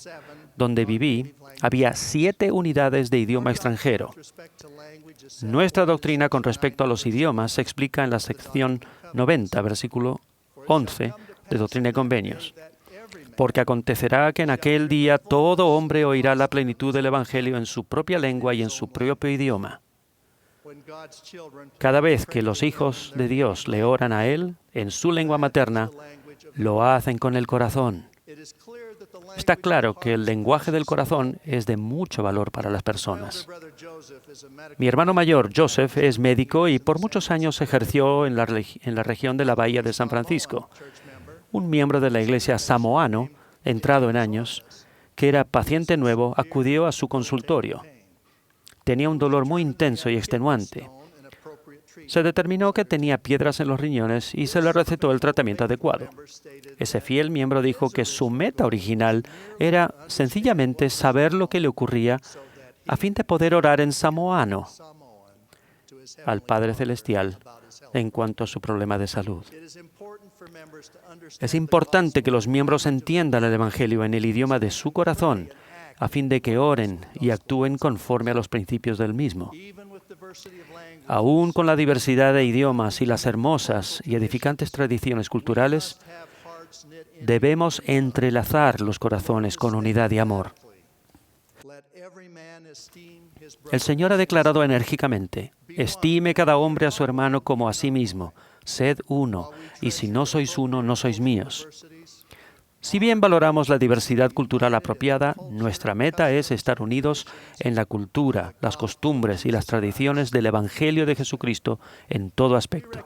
donde viví, había 7 unidades de idioma extranjero. Nuestra doctrina con respecto a los idiomas se explica en la sección 90, versículo 11, de Doctrina y Convenios. Porque acontecerá que en aquel día todo hombre oirá la plenitud del Evangelio en su propia lengua y en su propio idioma. Cada vez que los hijos de Dios le oran a Él en su lengua materna, lo hacen con el corazón. Está claro que el lenguaje del corazón es de mucho valor para las personas. Mi hermano mayor, Joseph, es médico y por muchos años ejerció en la región de la Bahía de San Francisco. Un miembro de la iglesia samoano, entrado en años, que era paciente nuevo, acudió a su consultorio. Tenía un dolor muy intenso y extenuante. Se determinó que tenía piedras en los riñones y se le recetó el tratamiento adecuado. Ese fiel miembro dijo que su meta original era sencillamente saber lo que le ocurría a fin de poder orar en samoano al Padre Celestial en cuanto a su problema de salud. Es importante que los miembros entiendan el Evangelio en el idioma de su corazón, a fin de que oren y actúen conforme a los principios del mismo. Aún con la diversidad de idiomas y las hermosas y edificantes tradiciones culturales, debemos entrelazar los corazones con unidad y amor. El Señor ha declarado enérgicamente: estime cada hombre a su hermano como a sí mismo, sed uno, y si no sois uno, no sois míos. Si bien valoramos la diversidad cultural apropiada, nuestra meta es estar unidos en la cultura, las costumbres y las tradiciones del Evangelio de Jesucristo en todo aspecto.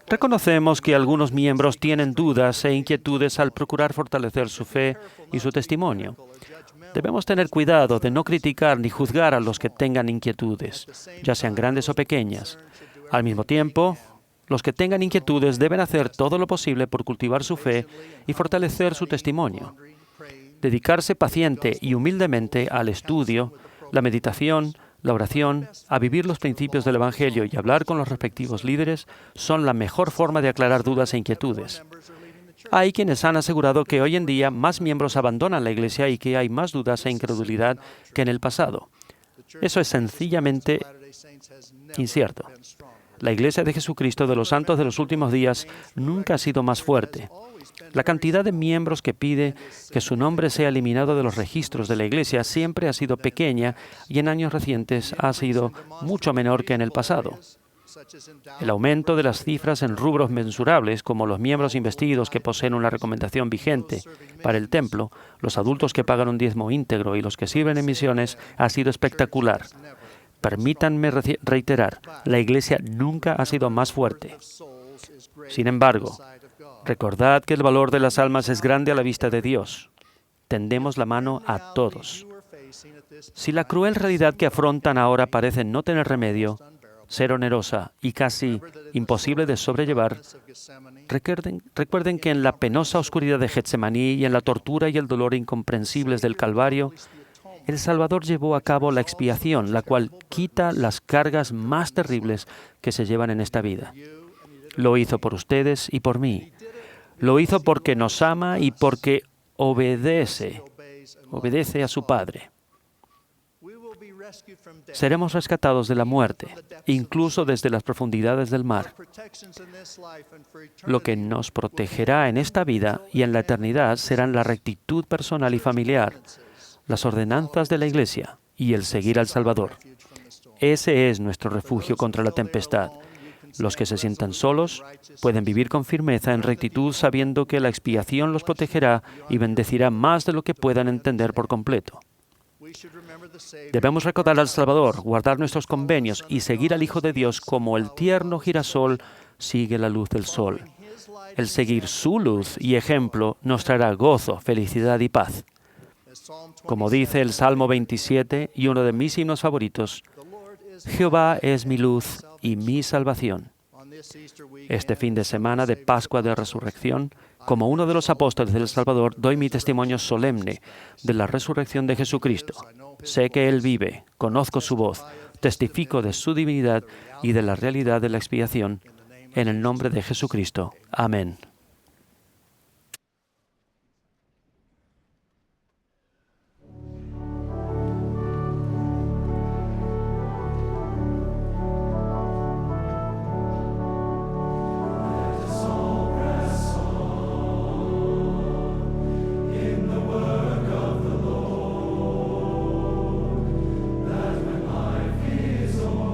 Reconocemos que algunos miembros tienen dudas e inquietudes al procurar fortalecer su fe y su testimonio. Debemos tener cuidado de no criticar ni juzgar a los que tengan inquietudes, ya sean grandes o pequeñas. Al mismo tiempo, los que tengan inquietudes deben hacer todo lo posible por cultivar su fe y fortalecer su testimonio. Dedicarse paciente y humildemente al estudio, la meditación, la oración, a vivir los principios del Evangelio y hablar con los respectivos líderes son la mejor forma de aclarar dudas e inquietudes. Hay quienes han asegurado que hoy en día más miembros abandonan la Iglesia y que hay más dudas e incredulidad que en el pasado. Eso es sencillamente incierto. La Iglesia de Jesucristo de los Santos de los Últimos Días nunca ha sido más fuerte. La cantidad de miembros que pide que su nombre sea eliminado de los registros de la Iglesia siempre ha sido pequeña y en años recientes ha sido mucho menor que en el pasado. El aumento de las cifras en rubros mensurables, como los miembros investidos que poseen una recomendación vigente para el templo, los adultos que pagan un diezmo íntegro y los que sirven en misiones, ha sido espectacular. Permítanme reiterar, la Iglesia nunca ha sido más fuerte. Sin embargo, recordad que el valor de las almas es grande a la vista de Dios. Tendemos la mano a todos. Si la cruel realidad que afrontan ahora parece no tener remedio, ser onerosa y casi imposible de sobrellevar, recuerden que en la penosa oscuridad de Getsemaní y en la tortura y el dolor incomprensibles del Calvario, el Salvador llevó a cabo la expiación, la cual quita las cargas más terribles que se llevan en esta vida. Lo hizo por ustedes y por mí. Lo hizo porque nos ama y porque obedece a su Padre. Seremos rescatados de la muerte, incluso desde las profundidades del mar. Lo que nos protegerá en esta vida y en la eternidad serán la rectitud personal y familiar, las ordenanzas de la Iglesia y el seguir al Salvador. Ese es nuestro refugio contra la tempestad. Los que se sientan solos pueden vivir con firmeza en rectitud sabiendo que la expiación los protegerá y bendecirá más de lo que puedan entender por completo. Debemos recordar al Salvador, guardar nuestros convenios y seguir al Hijo de Dios como el tierno girasol sigue la luz del sol. El seguir su luz y ejemplo nos traerá gozo, felicidad y paz. Como dice el Salmo 27 y uno de mis himnos favoritos, Jehová es mi luz y mi salvación. Este fin de semana de Pascua de Resurrección, como uno de los apóstoles del Salvador, doy mi testimonio solemne de la resurrección de Jesucristo. Sé que Él vive, conozco su voz, testifico de su divinidad y de la realidad de la expiación. En el nombre de Jesucristo. Amén. Is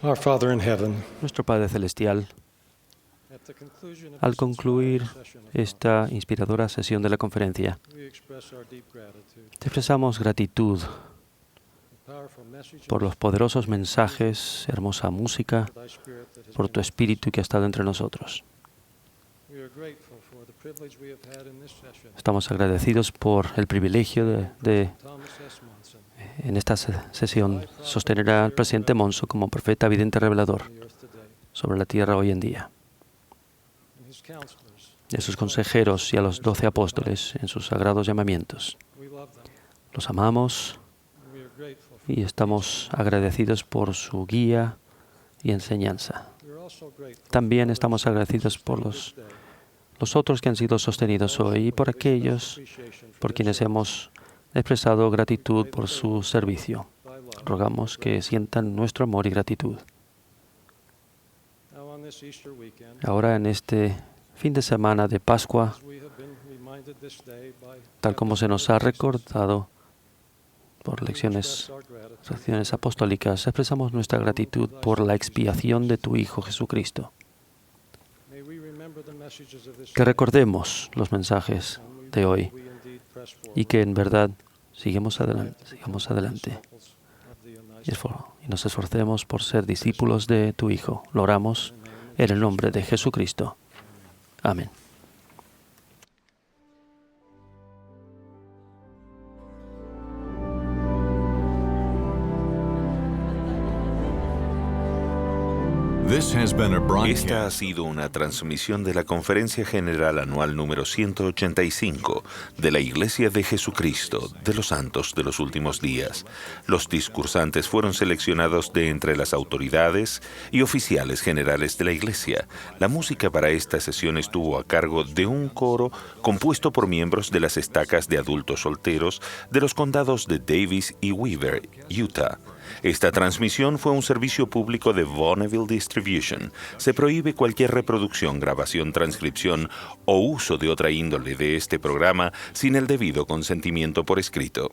Our Father in heaven, Nuestro Padre Celestial, al concluir esta inspiradora sesión de la conferencia, te expresamos gratitud por los poderosos mensajes, hermosa música, por tu espíritu que ha estado entre nosotros. Estamos agradecidos por el privilegio de en esta sesión sostener al presidente Monson como profeta vidente revelador sobre la tierra hoy en día, y a sus consejeros y a los 12 apóstoles en sus sagrados llamamientos. Los amamos y estamos agradecidos por su guía y enseñanza. También estamos agradecidos por los otros que han sido sostenidos hoy y por aquellos por quienes hemos expresado gratitud por su servicio. Rogamos que sientan nuestro amor y gratitud. Ahora, en este fin de semana de Pascua, tal como se nos ha recordado por lecciones apostólicas, expresamos nuestra gratitud por la expiación de tu Hijo Jesucristo. Que recordemos los mensajes de hoy y que en verdad sigamos adelante y nos esforcemos por ser discípulos de tu Hijo. Lo oramos en el nombre de Jesucristo. Amén. Esta ha sido una transmisión de la Conferencia General Anual número 185 de la Iglesia de Jesucristo de los Santos de los Últimos Días. Los discursantes fueron seleccionados de entre las autoridades y oficiales generales de la Iglesia. La música para esta sesión estuvo a cargo de un coro compuesto por miembros de las estacas de adultos solteros de los condados de Davis y Weaver, Utah. Esta transmisión fue un servicio público de Bonneville Distribution. Se prohíbe cualquier reproducción, grabación, transcripción o uso de otra índole de este programa sin el debido consentimiento por escrito.